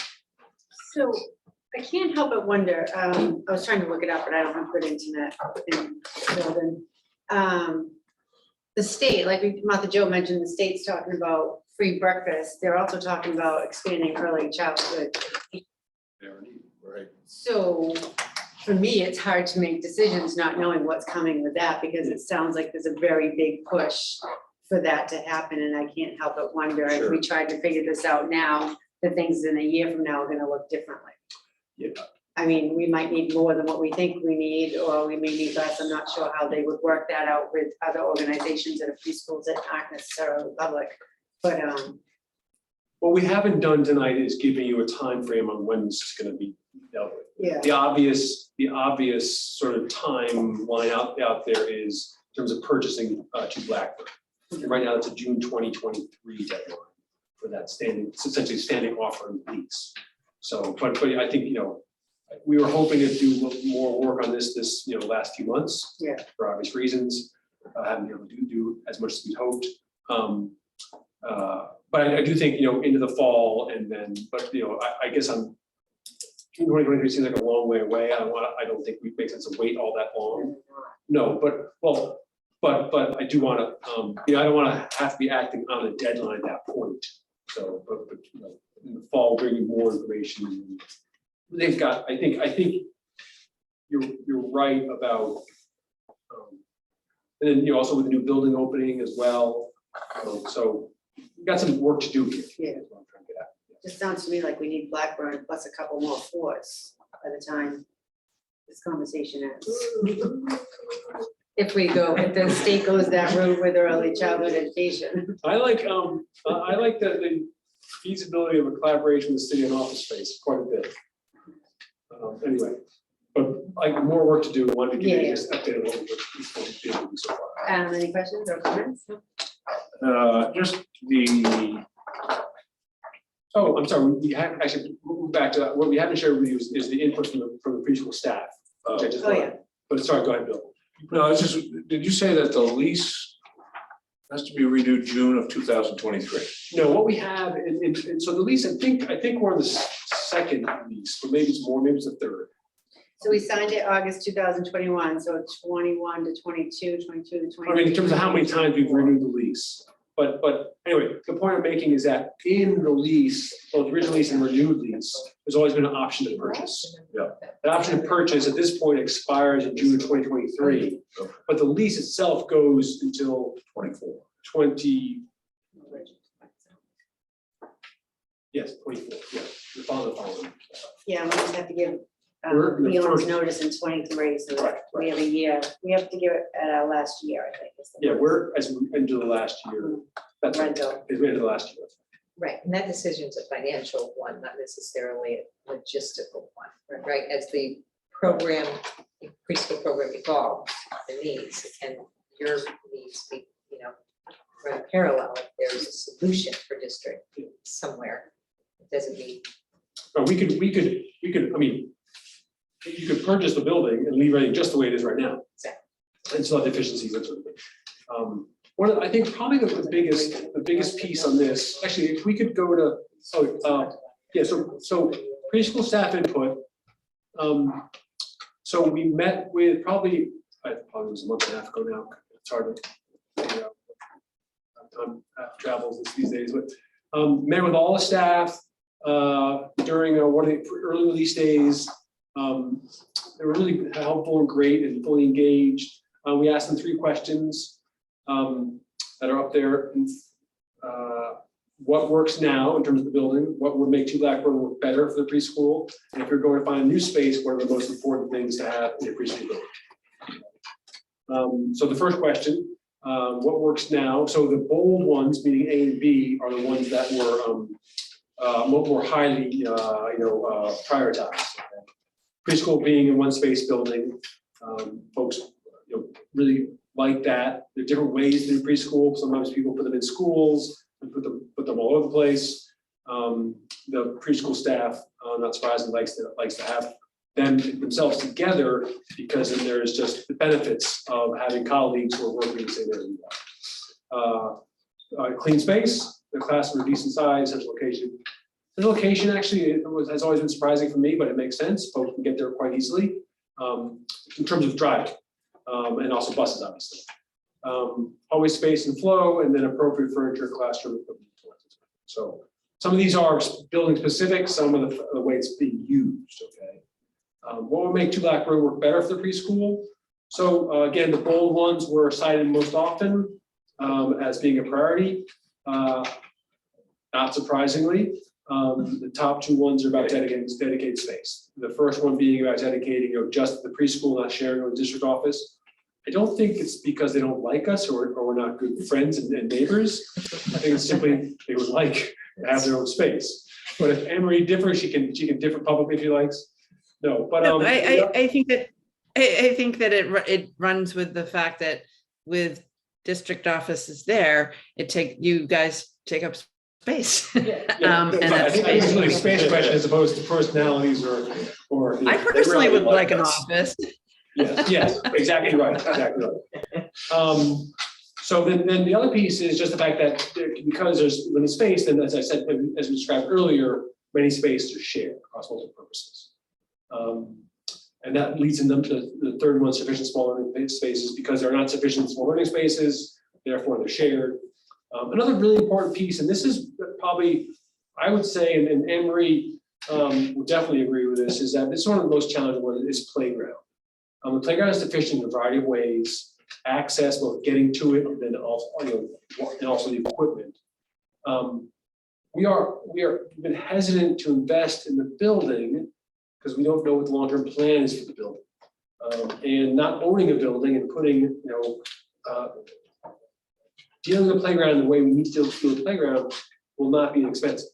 So I can't help but wonder, I was trying to look it up, but I don't have good internet in the building. The state, like Martha Jo mentioned, the state's talking about free breakfast. They're also talking about expanding early childhood. Right. So for me, it's hard to make decisions not knowing what's coming with that, because it sounds like there's a very big push for that to happen. And I can't help but wonder if we tried to figure this out now, the things in a year from now are going to look differently. Yeah. I mean, we might need more than what we think we need, or we may need less. I'm not sure how they would work that out with other organizations that are preschools that aren't necessarily public. But What we haven't done tonight is giving you a time frame on when this is going to be dealt with. Yeah. The obvious sort of timeline out there is in terms of purchasing to Blackbird. And right now, it's a June 2023 deadline for that standing, it's essentially standing offer and lease. So, but I think, we were hoping to do a little more work on this last few months. Yeah. For obvious reasons, haven't been able to do as much as we'd hoped. But I do think, into the fall and then, but, I guess June 2023 seems like a long way away. I don't think we make sense to wait all that long. No, but I do want to, I don't want to have to be acting on a deadline at that point. So, but in the fall, bring you more information. They've got, I think you're right about, and then, also with the new building opening as well. So we've got some work to do here. Yeah. Is what I'm trying to get at. Just sounds to me like we need Blackburn plus a couple more floors by the time this conversation ends. If If the state goes that route with early childhood education. I like the feasibility of a collaboration with the city and office space quite a bit. Anyway, but like more work to do. Wanted to give you Yeah. just update on what we've been doing so far. Any questions or comments? Just the, Oh, I'm sorry. We have actually moved back to what we haven't shared with you is the input from the preschool staff. Which I just Oh, yeah. wanted- But sorry, go ahead, Bill. No, it's just, did you say that the lease has to be renewed June of 2023? No, what we have, and so the lease, I think we're on the second lease, but maybe it's more, maybe it's the third. So we signed it August 2021, so 21 to 22, 22 to 23. I mean, in terms of how many times we've renewed the lease. But anyway, the point I'm making is that in the lease, both original lease and renewed lease, there's always been an option to purchase. Yeah. The option to purchase at this point expires in June of 2023, but the lease itself goes until 24. 20. Yes, 24, yeah, the following. Yeah, we just have to give We're in the the owner's first- notice in 23, so Right, that we have a year. We have to give it at our last year, I think. is the Yeah, notice. we're as we into the last year. That's right, Rental. as we into the last year. Right, and that decision's a financial one, not necessarily a logistical one, right? As the program, preschool program evolves, the needs and your needs, run parallel. If there's a solution for district somewhere, it doesn't mean. But we could, I mean, you could purchase the building and leave everything just the way it is right now. Exactly. And still have deficiencies, that sort of thing. I think probably the biggest piece on this, actually, if we could go to, so preschool staff input. So we met with probably it was a month and a half ago now. It's hard to figure out. Time travels these days, but met with all the staff during one of the early release days. They were really helpful and great and fully engaged. We asked them 3 questions that are up there. What works now in terms of the building? What would make 2 Blackburn work better for the preschool? And if you're going to find a new space, what are the most important things to have in a preschool building? So the first question, what works now? So the bold ones, meaning A and B, are the ones that were more highly, prioritized. Preschool being in one space building, folks, really like that. There are different ways to do preschool. Sometimes people put them in schools and put them all over the place. The preschool staff, not surprisingly, likes to have them themselves together because then there's just the benefits of having colleagues who are working in the same area. Clean space, the classroom decent size, central location. The location actually has always been surprising for me, but it makes sense. Folks can get there quite easily in terms of driving and also buses, obviously. Hallway space and flow, and then appropriate furniture, classroom equipment. So some of these are building specific, some of the way it's being used, okay? What would make 2 Blackburn work better for the preschool? So again, the bold ones were cited most often as being a priority. Not surprisingly, the top 2 ones are about dedicated space. The first one being about dedicating just the preschool, not sharing with the district office. I don't think it's because they don't like us or we're not good friends and neighbors. I think it's simply they would like have their own space. But if Emery differs, she can differ publicly if she likes. No, but No, I think that, I think that it runs with the fact that with district offices there, you guys take up space. Yeah, And I that's think it's really a basically, space question as opposed to personalities or. I personally would like an office. Yes, exactly right, exactly right. So then the other piece is just the fact that because there's limited space, then as I said, as we described earlier, many spaces are shared across multiple purposes. And that leads them to the third one, sufficient small learning spaces, because there are not sufficient small learning spaces, therefore they're shared. Another really important piece, and this is probably, I would say, and Anne Marie would definitely agree with this, is that this is one of the most challenging ones, is playground. The playground is deficient in a variety of ways, access, both getting to it, and then also, and also the equipment. We've been hesitant to invest in the building because we don't know what the long-term plan is for the building. And not owning a building and putting, dealing with the playground the way we need to deal with the playground will not be inexpensive.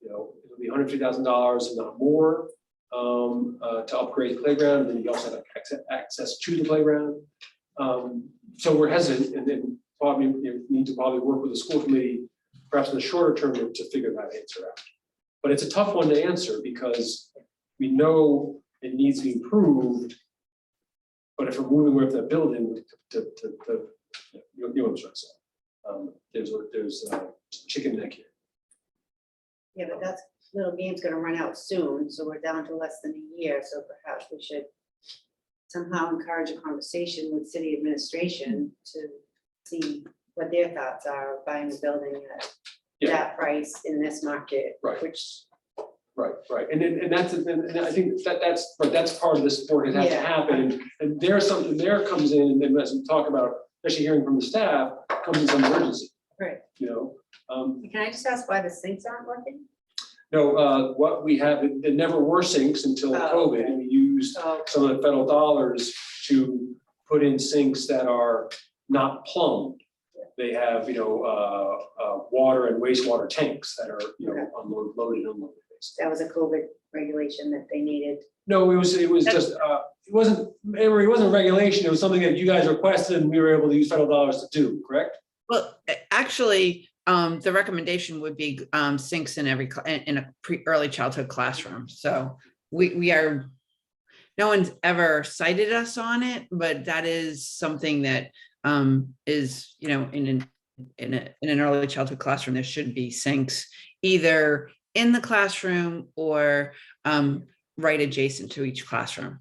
It'll be $150,000 and not more to upgrade the playground. And then you also have access to the playground. So we're hesitant, and then probably need to work with the school committee, perhaps in the shorter term, to figure that answer out. But it's a tough one to answer because we know it needs to be improved. But if we're moving away from that building you know what I'm trying to say. There's a chicken neck here. Yeah, but that little game's gonna run out soon, so we're down to less than a year, so perhaps we should somehow encourage a conversation with city administration to see what their thoughts are of buying a building at that price in this market. Right. Which, Right, and I think that's part of this work that has to happen, and there's something there comes in, and then as we talk about, especially hearing from the staff, comes in some urgency. right. Can I just ask why the sinks aren't working? No, what we have, there never were sinks until COVID, and we used some of the federal dollars to put in sinks that are not plumbed. They have, water and wastewater tanks that are, loaded and unloaded. That was a COVID regulation that they needed. No, it was just, it wasn't a regulation, it was something that you guys requested and we were able to use federal dollars to do, correct? Well, actually, the recommendation would be sinks in a early childhood classroom. So we are, no one's ever cited us on it, but that is something that is, in an early childhood classroom, there should be sinks either in the classroom or right adjacent to each classroom.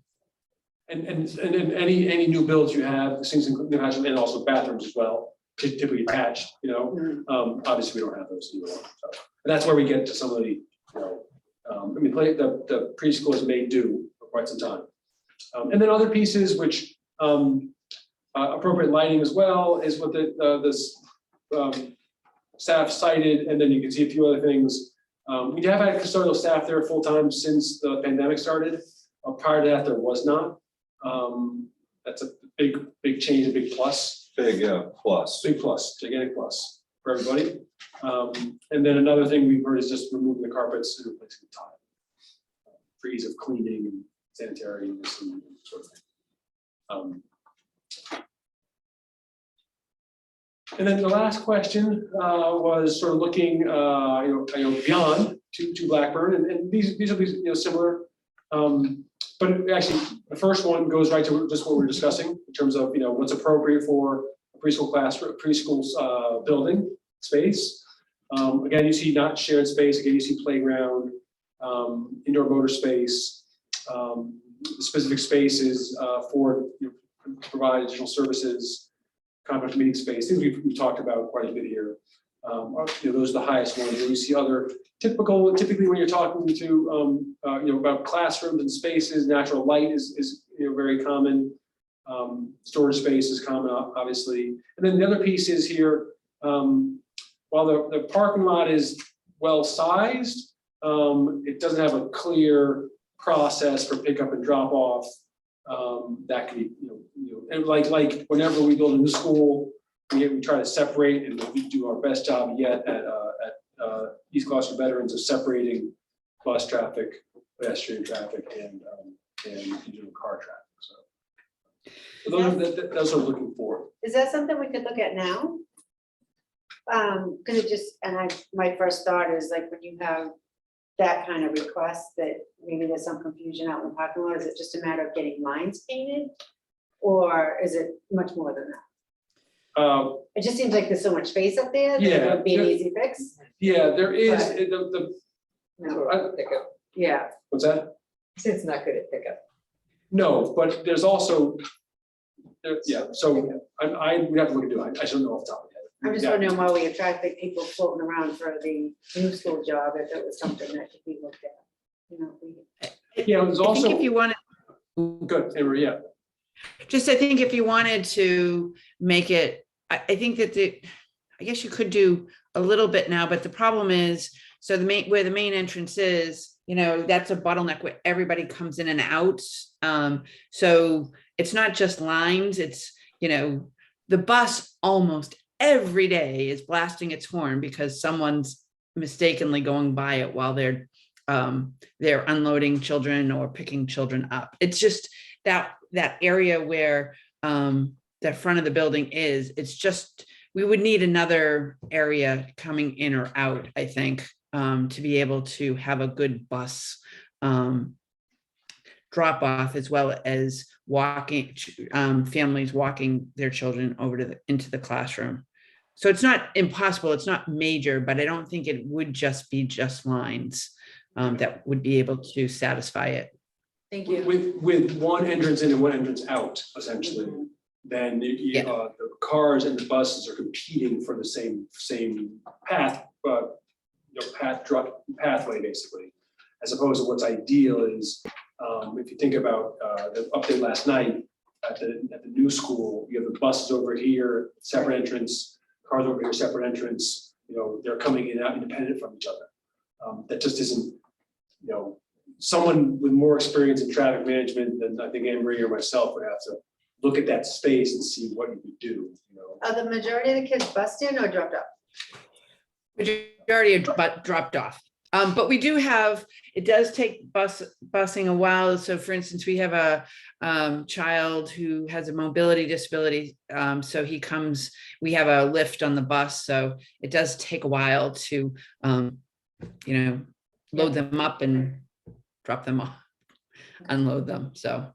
And then any new builds you have, sinks in the classroom, and also bathrooms as well, typically attached, obviously we don't have those either. So, and that's where we get to some of the, the preschool is made do for quite some time. And then other pieces which appropriate lighting as well is what the staff cited, and then you can see a few other things. We have had custodial staff there full time since the pandemic started. Prior to that, there was not. That's a big change, a big plus. Big plus. Big plus, gigantic plus for everybody. And then another thing we've heard is just removing the carpets and replacing the tile for ease of cleaning and sanitary and sort of thing. And then the last question was sort of looking, beyond to Blackburn, and these will be similar. But actually, the first one goes right to just what we're discussing in terms of what's appropriate for a preschool building space. Again, you see not shared space. Again, you see playground, indoor motor space, specific spaces for provide additional services. Conference meeting space, things we've talked about quite a bit here. Those are the highest ones. You see other typically when you're talking to about classrooms and spaces, natural light is very common. Storage space is common, obviously. And then the other piece is here, while the parking lot is well sized, it doesn't have a clear process for pickup and drop off. That can be, and like whenever we build a new school, we try to separate, and we do our best job yet at East Gloucester veterans of separating bus traffic, pedestrian traffic, and individual car traffic, so. So those are looking for. Is that something we could look at now? Because it just, my first thought is like when you have that kind of request that maybe there's some confusion out in the parking lot, is it just a matter of getting lines painted? Or is it much more than that? It just seems like there's so much space up there that it would be an easy fix. Yeah, there is, Right. No, pickup. Yeah, what's that? It's not good at pickup. No, but there's also, so I would have to look into it. I don't know off the top of my head. I'm just wondering why we attract the people floating around for the new school job, if it was something that could be looked at. You know, Yeah, there's I also, think if you wanted, good, Emery, yeah. I think if you wanted to make it, I think that I guess you could do a little bit now, but the problem is, so where the main entrance is, that's a bottleneck where everybody comes in and out. So it's not just lines, it's, the bus almost every day is blasting its horn because someone's mistakenly going by it while they're unloading children or picking children up. It's just that area where the front of the building is, it's just, we would need another area coming in or out, I think, to be able to have a good bus drop off, as well as walking, families walking their children over into the classroom. So it's not impossible, it's not major, but I don't think it would just be lines that would be able to satisfy it. thank you. With one entrance in and one entrance out, essentially, then the cars and the buses are competing for the same path, pathway, basically, as opposed to what's ideal is, if you think about the update last night at the new school, you have the buses over here, separate entrance, cars over here, separate entrance, they're coming in and out independent from each other. That just isn't, someone with more experience in traffic management than I think Anne Marie or myself would have to look at that space and see what you could do, Are the majority of the kids bussed in or dropped off? Majority are dropped off. But we do have, it does take busing a while. So for instance, we have a child who has a mobility disability. So he comes, we have a lift on the bus. So it does take a while to, load them up and drop them off, unload them. So.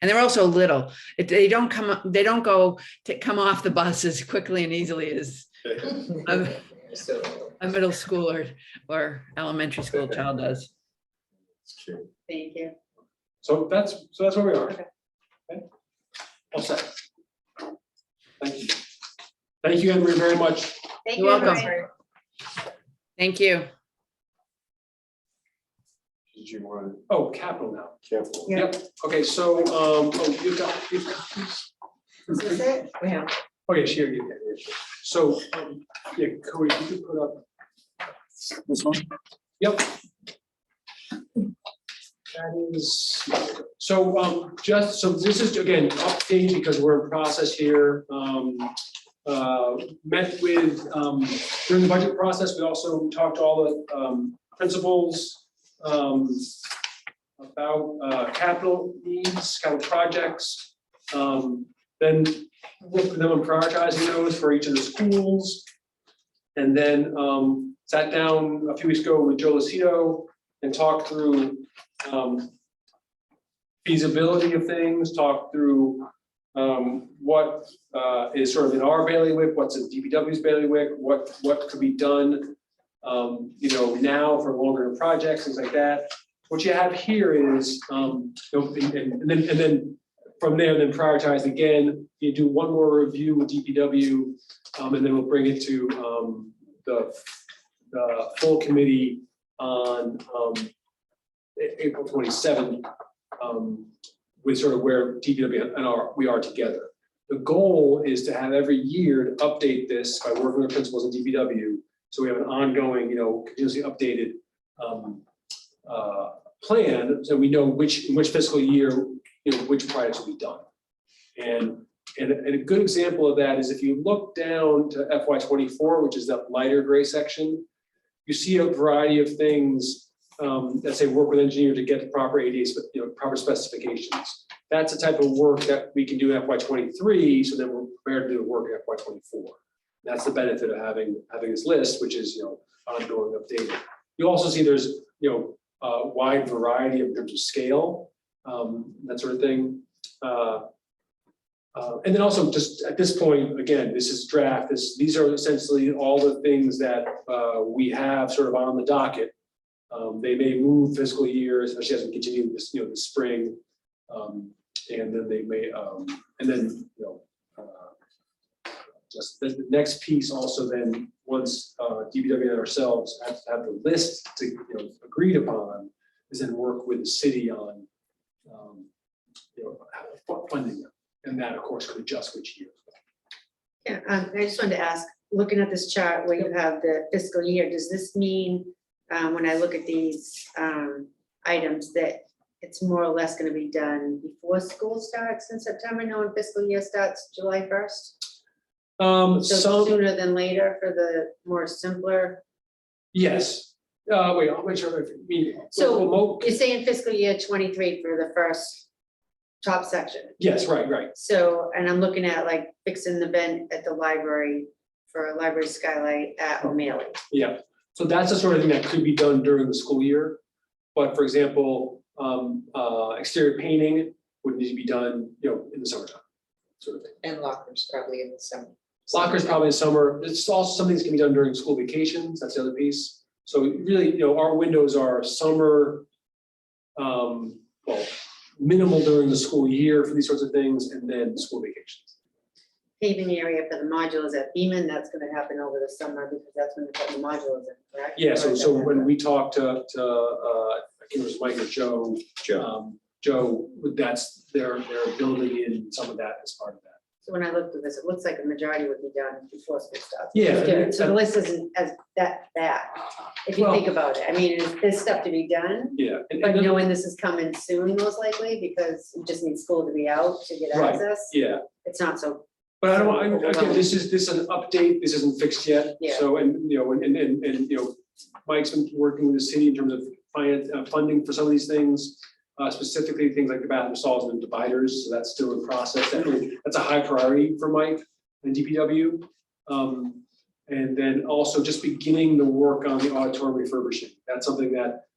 And they're also little. They don't come off the bus as quickly and easily as a middle school or elementary school child does. Thank you. So that's where we are. Okay. All set. Thank you. Thank you, Emery, very much. Thank You're you. welcome. everybody. Thank you. Did you want Oh, capital now. careful? Yeah. Yep. Okay, so, you've got copies. Is this it? We have. Okay, sure, yeah. So, yeah, Cody, you could put up. This one? Yep. That is, so, this is, again, update because we're in process here. Met with, during the budget process, we also talked to all the principals about capital needs, capital projects. Then worked with them on prioritizing those for each of the schools. And then sat down a few weeks ago with Joe Lucido and talked through feasibility of things, talked through what is sort of in our bailiwick, what's in DPW's bailiwick, what could be done now for longer projects, things like that. What you have here is, and then from there, then prioritize again. You do one more review with DPW, and then we'll bring it to the full committee on April 27th, with sort of where DPW and we are together. The goal is to have every year to update this by working with principals and DPW. So we have an ongoing, continuously updated plan, so we know in which fiscal year, which projects will be done. And a good example of that is if you look down to FY24, which is that lighter gray section, you see a variety of things that say work with engineer to get the proper ADAs, proper specifications. That's the type of work that we can do in FY '23, so then we're prepared to do the work in FY '24. That's the benefit of having this list, which is ongoing updated. You also see there's a wide variety in terms of scale, that sort of thing. And then also just at this point, again, this is draft. These are essentially all the things that we have sort of on the docket. They may move fiscal year, especially as we continue this, the spring, and then they may, and then just the next piece also then once DPW and ourselves have the list to agreed upon, is then work with the city on funding them. And that, of course, could adjust each year. Yeah, I just wanted to ask, looking at this chart where you have the fiscal year, does this mean, when I look at these items, that it's more or less going to be done before school starts in September, knowing fiscal year starts July 1st? So sooner than later for the more simpler? Yes. Wait, I'll make sure. So you're saying fiscal year '23 for the first top section? Yes, right. So, and I'm looking at like fixing the vent at the library for a library skylight at O'Malley. Yeah, so that's the sort of thing that could be done during the school year. But for example, exterior painting would need to be done, in the summertime, sort of thing. And lockers probably in the summer. Lockers probably in summer. It's also something that can be done during school vacations. That's the other piece. So really, our windows are summer, minimal during the school year for these sorts of things, and then school vacations. Paving area for the modulars at Beaman, that's gonna happen over the summer because that's when they're putting the modulars in, correct? Yeah, Or is so that- when we talked to I think it was Mike or Joe, Joe, they're building in some of that as part of that. So when I looked at this, it looks like a majority would be done before school starts. Yeah. Good. So the list isn't as that bad, if you Well- think about it. I mean, there's stuff to be done, Yeah. And but then- knowing this is coming soon, most likely, because you just need school to be out to get Right. access, Yeah. it's not so. But I don't, again, this is an update, this isn't fixed yet. Yeah. So, and Mike's been working with the city in terms of funding for some of these things, specifically things like the bathroom stalls and dividers, so that's still in process. That's a high priority for Mike and DPW. And then also just beginning the work on the auditorium refurbishing. That's something that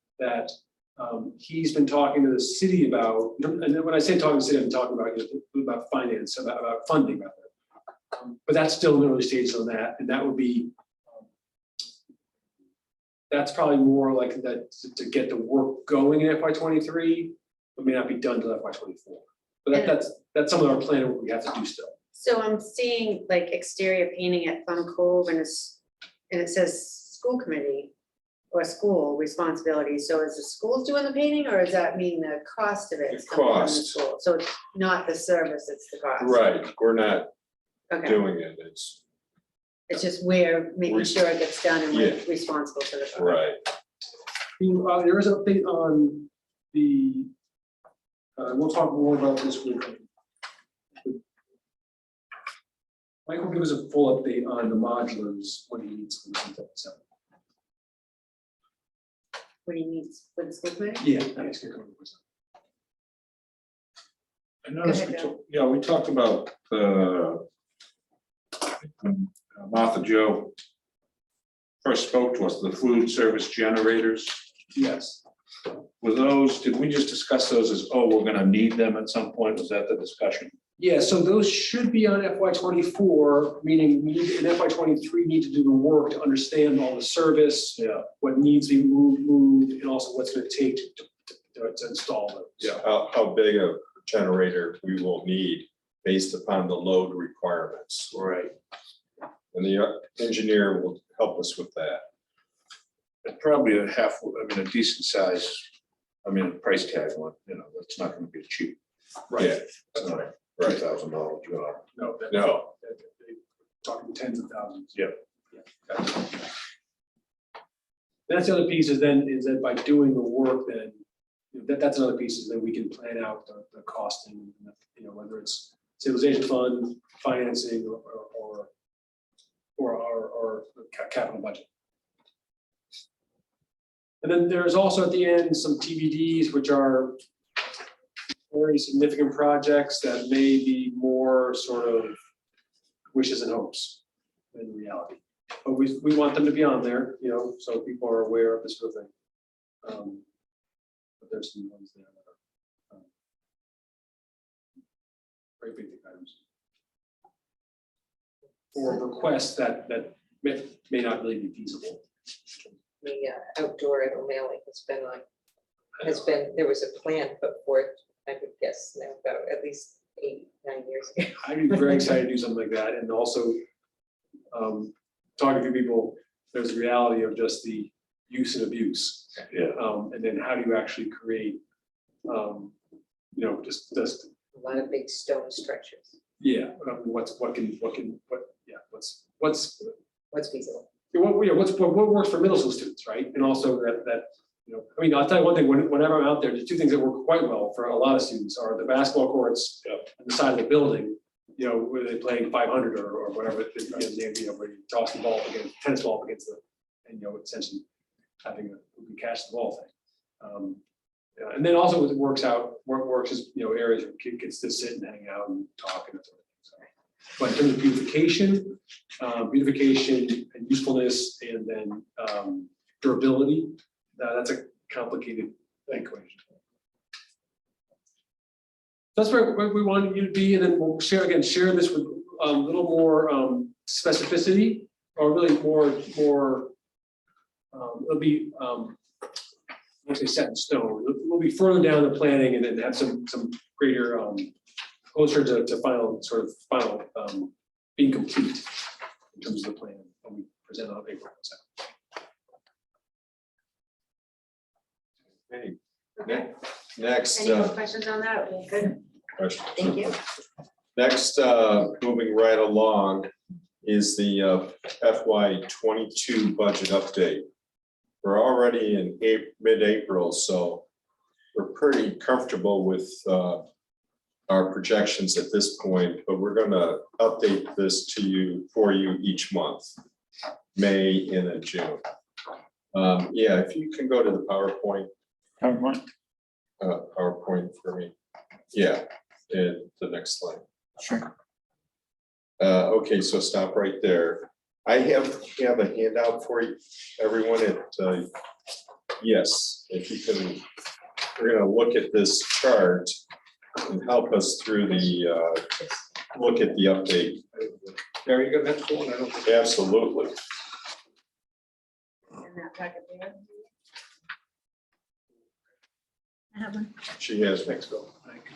he's been talking to the city about. And then when I say talking to the city, I'm talking about finance, about funding. But that's still in the early stages on that, and that would be, that's probably more like that to get the work going in FY '23, but may not be done till FY '24. But that's some of our planning work we have to do still. So I'm seeing like exterior painting at Plum Cove and it says school committee or school responsibility. So is the schools doing the painting, or does that mean the cost of it is The coming from the cost. school? So it's not the service, it's the cost. Right, we're not Okay, doing it, it's, it's just we're making sure it gets done and we're Yeah. responsible for the cost. right. There is an update on the, we'll talk more about this with Mike will give us a full update on the modulars when he meets with them. So, What do you need for the school committee? yeah, that's good. I noticed, Go ahead, we talked about Martha Joe first spoke to us, the food service generators. Yes. Were those, did we just discuss those as, we're gonna need them at some point? Was that the discussion? Yeah, so those should be on FY '24, meaning we need, in FY '23, need to do the work to understand all the service, what needs to be moved, and also what's gonna take to install those. Yeah, how big a generator we will need based upon the load requirements. Right. And the engineer will help us with that. Probably a decent size, a price tag one, that's not gonna be cheap. Yeah, It's not a right. $2,000 job. No. No. They're talking tens of thousands. Yep. That's the other piece is that by doing the work, then that's another piece is that we can plan out the costing, whether it's stabilization fund, financing, or our capital budget. And then there's also at the end some TBDs, which are very significant projects that may be more sort of wishes and hopes than reality. But we want them to be on there, you know, so people are aware of this sort of thing. But there's some ones there that are very big items. Or requests that may not really be feasible. The outdoor mailing has been, there was a plan put forth, I would guess now about at least 8-9 years ago. I'd be very excited to do something like that, and also talking to people, there's a reality of just the use and abuse. Yeah. And then how do you actually create, you know, just, A lot of big stone structures. yeah, what's What's feasible? what works for middle school students, right? And also that, you know, I mean, I'll tell you one thing, whenever I'm out there, the two things that work quite well for a lot of students are the basketball courts on the side of the building, you know, where they're playing 500 or whatever, you know, where you toss the ball up against, tennis ball up against the, and, you know, essentially having a catch the ball thing. Yeah, and then also what works is, you know, areas where kids get to sit and hang out and talk and that sort of thing. So, but in terms of beautification and usefulness, and then durability, that's a complicated equation. That's where we wanted you to be, and then we'll share this with a little more specificity, or really more. It'll be I won't say set in stone. We'll be further down the planning, and then have some greater closer to final being complete in terms of the plan when we present on April 7th. Okay. Okay. Next. Any more questions on that? Good. Question. Thank you. Next, moving right along is the FY22 budget update. We're already in mid-April, so we're pretty comfortable with our projections at this point, but we're going to update this for you each month, May and in June. Yeah, if you can go to the PowerPoint. PowerPoint for me. Yeah, and the next slide. Sure. Okay, so stop right there. I have a handout for you, everyone. Yes, if you can, we're going to look at this chart and help us through the look at the update. There you go. That's cool. I don't think Absolutely. In that packet there. I have one. She has. Thanks, Bill. Thank you.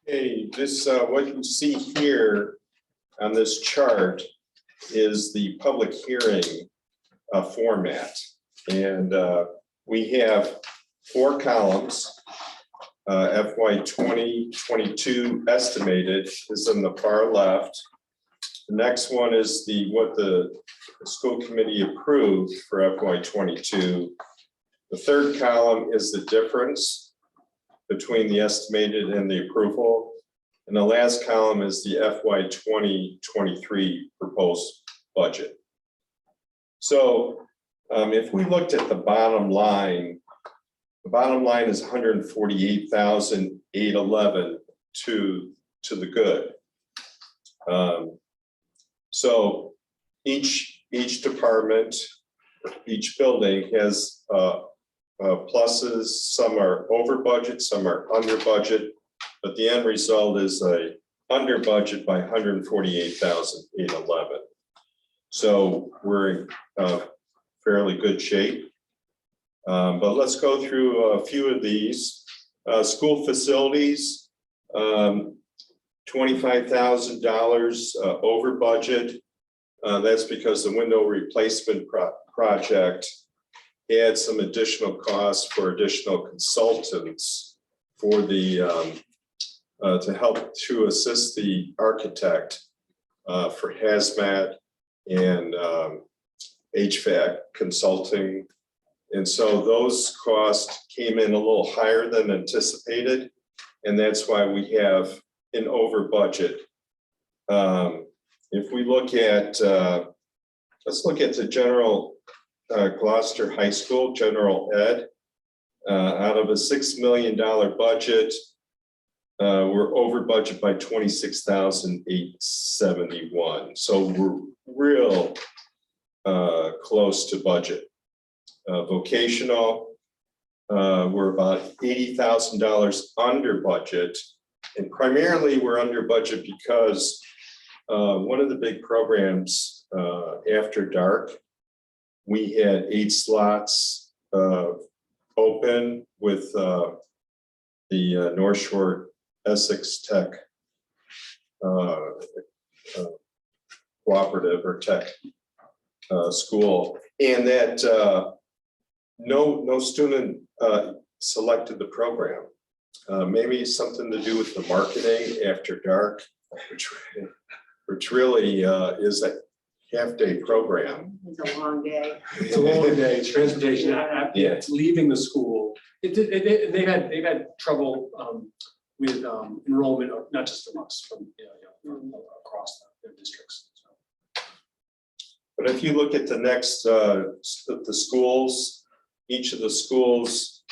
Hey, this what you see here on this chart is the public hearing format, and we have 4 columns. FY 2022 estimated is in the far left. The next one is what the school committee approved for FY 22. The third column is the difference between the estimated and the approval. And the last column is the FY 2023 proposed budget. So if we looked at the bottom line is 148,811 to the good. So each department, each building has pluses. Some are over budget, some are under budget, but the end result is a under budget by 148,811. So we're in fairly good shape. But let's go through a few of these. School facilities, $25,000 over budget. That's because the window replacement project had some additional costs for additional consultants for the to help to assist the architect for hazmat and HVAC consulting. And so those costs came in a little higher than anticipated. And that's why we have an over budget if we look at, let's look at the general Gloucester High School, general ed. Out of a $6 million budget, we're over budget by 26,871. So we're real close to budget. Vocational, we're about $80,000 under budget. And primarily we're under budget because one of the big programs after dark, we had 8 slots open with the North Shore Essex Tech cooperative or tech school, and that no student selected the program. Maybe something to do with the marketing after dark, which really is a half-day program. It's a long day. It's a long day, it's transportation, Yeah. it's leaving the school. They've had trouble with enrollment, not just from us, from across their districts. But if you look at the next, the schools, each of the schools,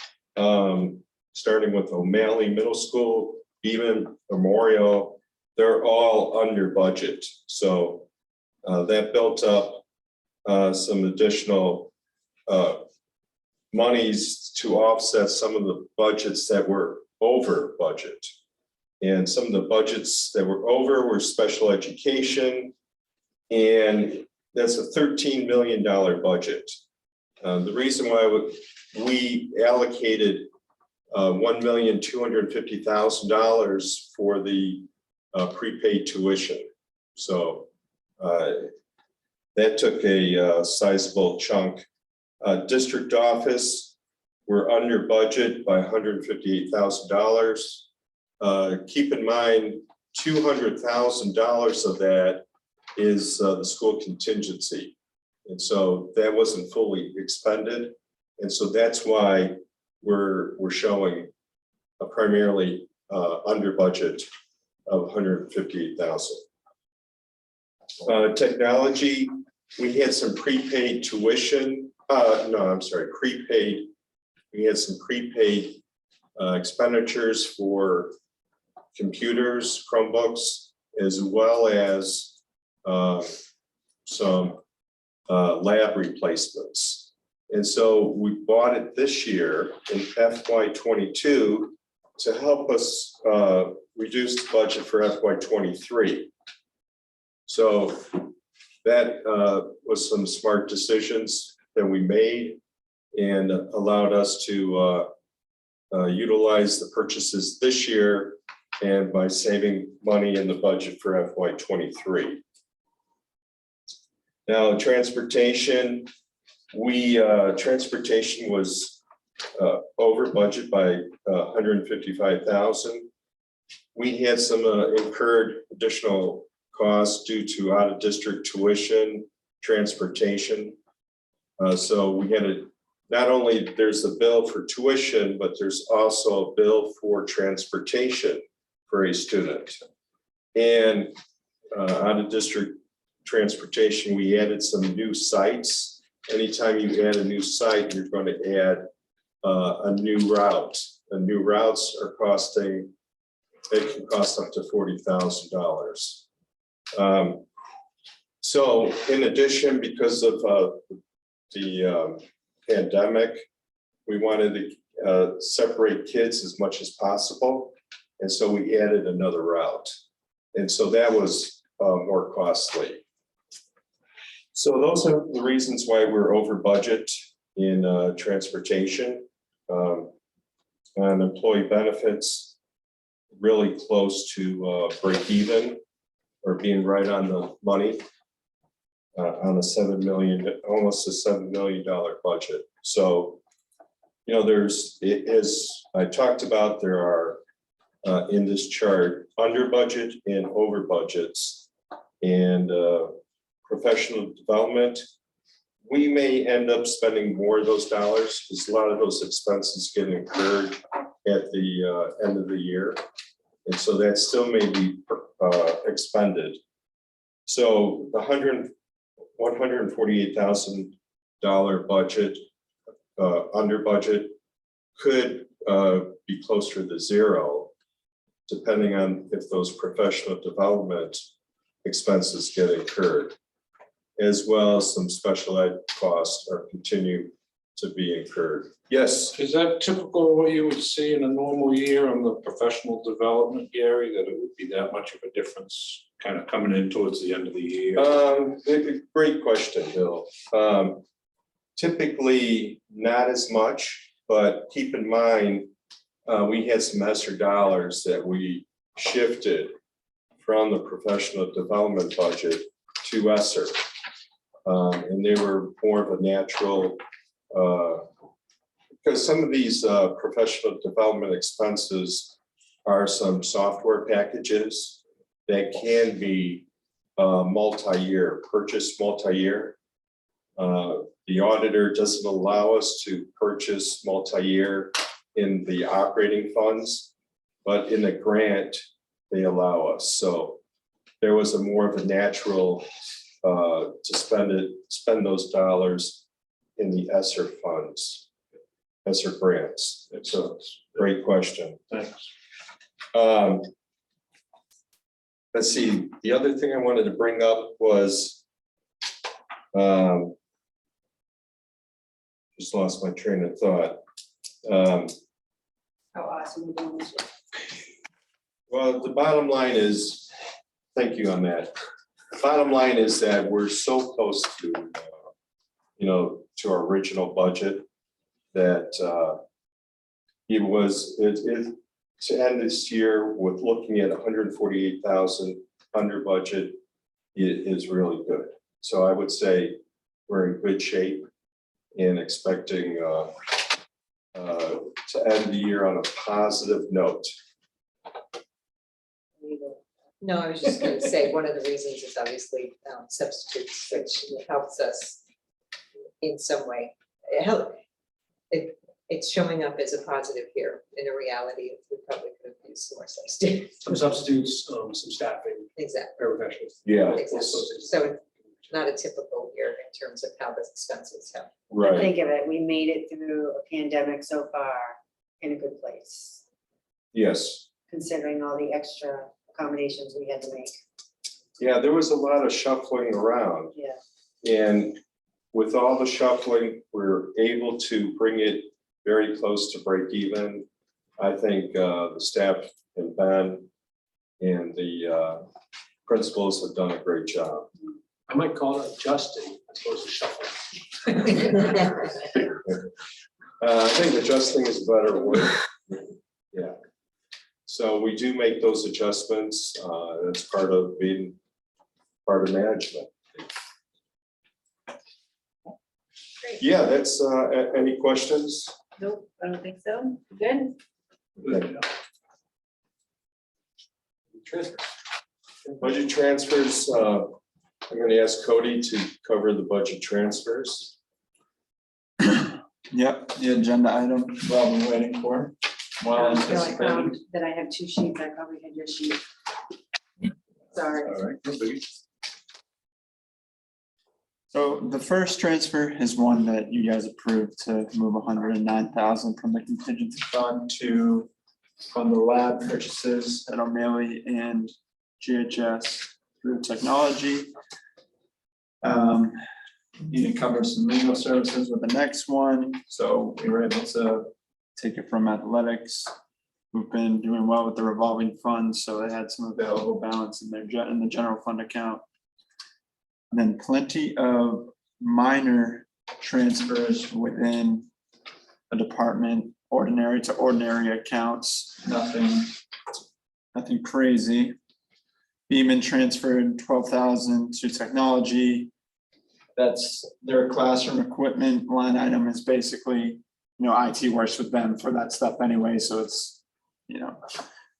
starting with O'Malley Middle School, even Memorial, they're all under budget. So that built up some additional monies to offset some of the budgets that were over budget. And some of the budgets that were over were special education, and that's a $13 million budget. The reason why we allocated $1,250,000 for the prepaid tuition. So that took a sizable chunk. District office, we're under budget by $158,000. Keep in mind, $200,000 of that is the school contingency. And so that wasn't fully expended. And so that's why we're showing a primarily under budget of $158,000. Technology, we had some prepaid tuition. Prepaid. We had some prepaid expenditures for computers, Chromebooks, as well as some lab replacements. And so we bought it this year in FY22 to help us reduce the budget for FY23. So that was some smart decisions that we made and allowed us to utilize the purchases this year and by saving money in the budget for FY23. Now, transportation, transportation was over budget by $155,000. We had some incurred additional costs due to out-of-district tuition, transportation. So we had not only there's a bill for tuition, but there's also a bill for transportation for a student. And out-of-district transportation, we added some new sites. Anytime you add a new site, you're going to add a new route. The new routes are costing, they can cost up to $40,000. So in addition, because of the pandemic, we wanted to separate kids as much as possible. And so we added another route. And so that was more costly. So those are the reasons why we're over budget in transportation. On employee benefits, really close to break even or being right on the money on a $7 million, almost a $7 million budget. So, you know, there's, as I talked about, there are in this chart under budget and over budgets, and professional development. We may end up spending more of those dollars because a lot of those expenses get incurred at the end of the year. And so that still may be expended. So the $148,000 budget, under budget, could be closer to zero, depending on if those professional development expenses get incurred, as well as some special ed costs are continue to be incurred. Yes, Is that typical of what you would see in a normal year on the professional development, Gary, that it would be that much of a difference kind of coming in towards the end of the year? great question, Bill. Typically not as much, but keep in mind, we had some ESSER dollars that we shifted from the professional development budget to ESSER. And they were more of a natural, because some of these professional development expenses are some software packages that can be multi-year, purchased multi-year. The auditor doesn't allow us to purchase multi-year in the operating funds, but in the grant, they allow us. So there was a more of a natural to spend those dollars in the ESSER funds, ESSER grants. It's a great question. Thanks. Let's see, the other thing I wanted to bring up was, just lost my train of thought. How awesome we're doing this. Well, the bottom line is, thank you on that. The bottom line is that we're so close to, to our original budget that to end this year with looking at 148,000 under budget is really good. So I would say we're in good shape and expecting to end the year on a positive note. No, I was just going to say, one of the reasons is obviously substitutes, which helps us in some way. It's showing up as a positive here. In a reality, we probably could have used some more substitutes. Some substitutes, some staffing, Exactly, paraprofessionals. Yeah, exactly. So it's not a typical year in terms of how the expenses have. right. Think of it, we made it through a pandemic so far in a good place, Yes. considering all the extra accommodations we had to make. Yeah, there was a lot of shuffling around. Yeah. And with all the shuffling, we're able to bring it very close to break even. I think the staff and Ben and the principals have done a great job. I might call it adjusting as opposed to shuffling. I think adjusting is a better word. Yeah. So we do make those adjustments. That's part of being part of management. Great. Yeah, that's any questions? Nope, I don't think so. Good. Okay. Budget transfers, I'm going to ask Cody to cover the budget transfers. Yep, the agenda item we're all been waiting for. Well I feel I anticipated. found that I have two sheets, I probably had your sheet. Sorry. All right, no biggie. So the first transfer is one that you guys approved to move 109,000 from the contingency fund to fund the lab purchases at O'Malley and GHS through technology. Need to cover some legal services with the next one, so we were able to take it from athletics. We've been doing well with the revolving funds, so they had some available balance in their in the general fund account. And then plenty of minor transfers within the department, ordinary to ordinary accounts, nothing crazy. Beeman transferred 12,000 to technology. That's their classroom equipment line item is basically, IT works with them for that stuff anyway, so it's,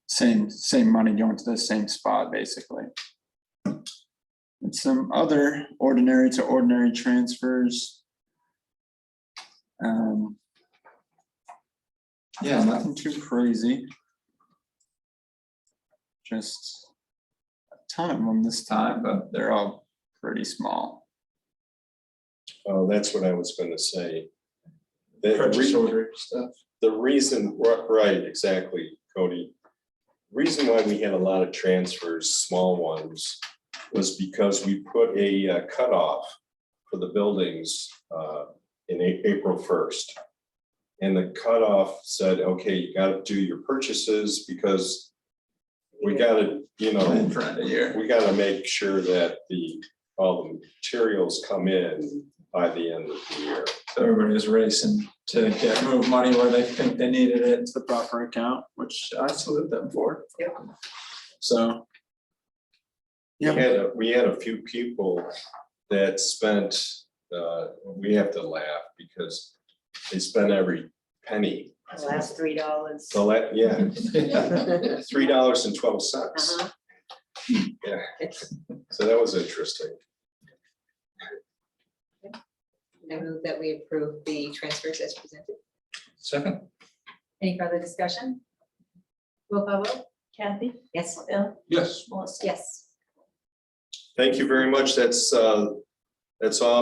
same money going to the same spot basically. And some other ordinary to ordinary transfers. Yeah, nothing too crazy. Just ton of them this time, but they're all pretty small. Oh, that's what I was gonna say. The Purchase re- order stuff. the reason, right, exactly, Cody. Reason why we had a lot of transfers, small ones, was because we put a cutoff for the buildings in April 1st. And the cutoff said, okay, you gotta do your purchases because we gotta, In for end of year. we gotta make sure that all the materials come in by the end of the year. So everybody was racing to move money where they think they needed it to the proper account, which I salute them for. Yep. So. We had a few people that spent, we have to laugh because they spent every penny. The last $3. So yeah, $3.12. Uh-huh. Yeah, so that was interesting. I move that we approve the transfers as presented. Second? Any further discussion? Roll call vote? Kathy, Yes. Bill, Yes. Melissa. Yes. Thank you very much. That's all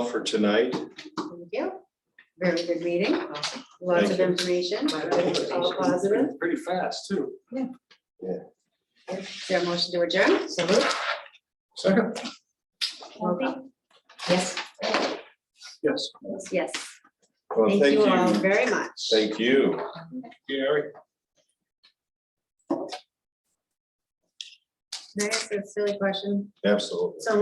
for tonight. Thank you. Very good meeting. Lots Thank of you. information, all positive. Pretty fast, too. Is there a motion to adjourn? So moved. Second? Kathy? Yes. Yes. Yes. Well, Thank you all very much. Thank you. Gary? Can I ask a silly question? Absolutely. So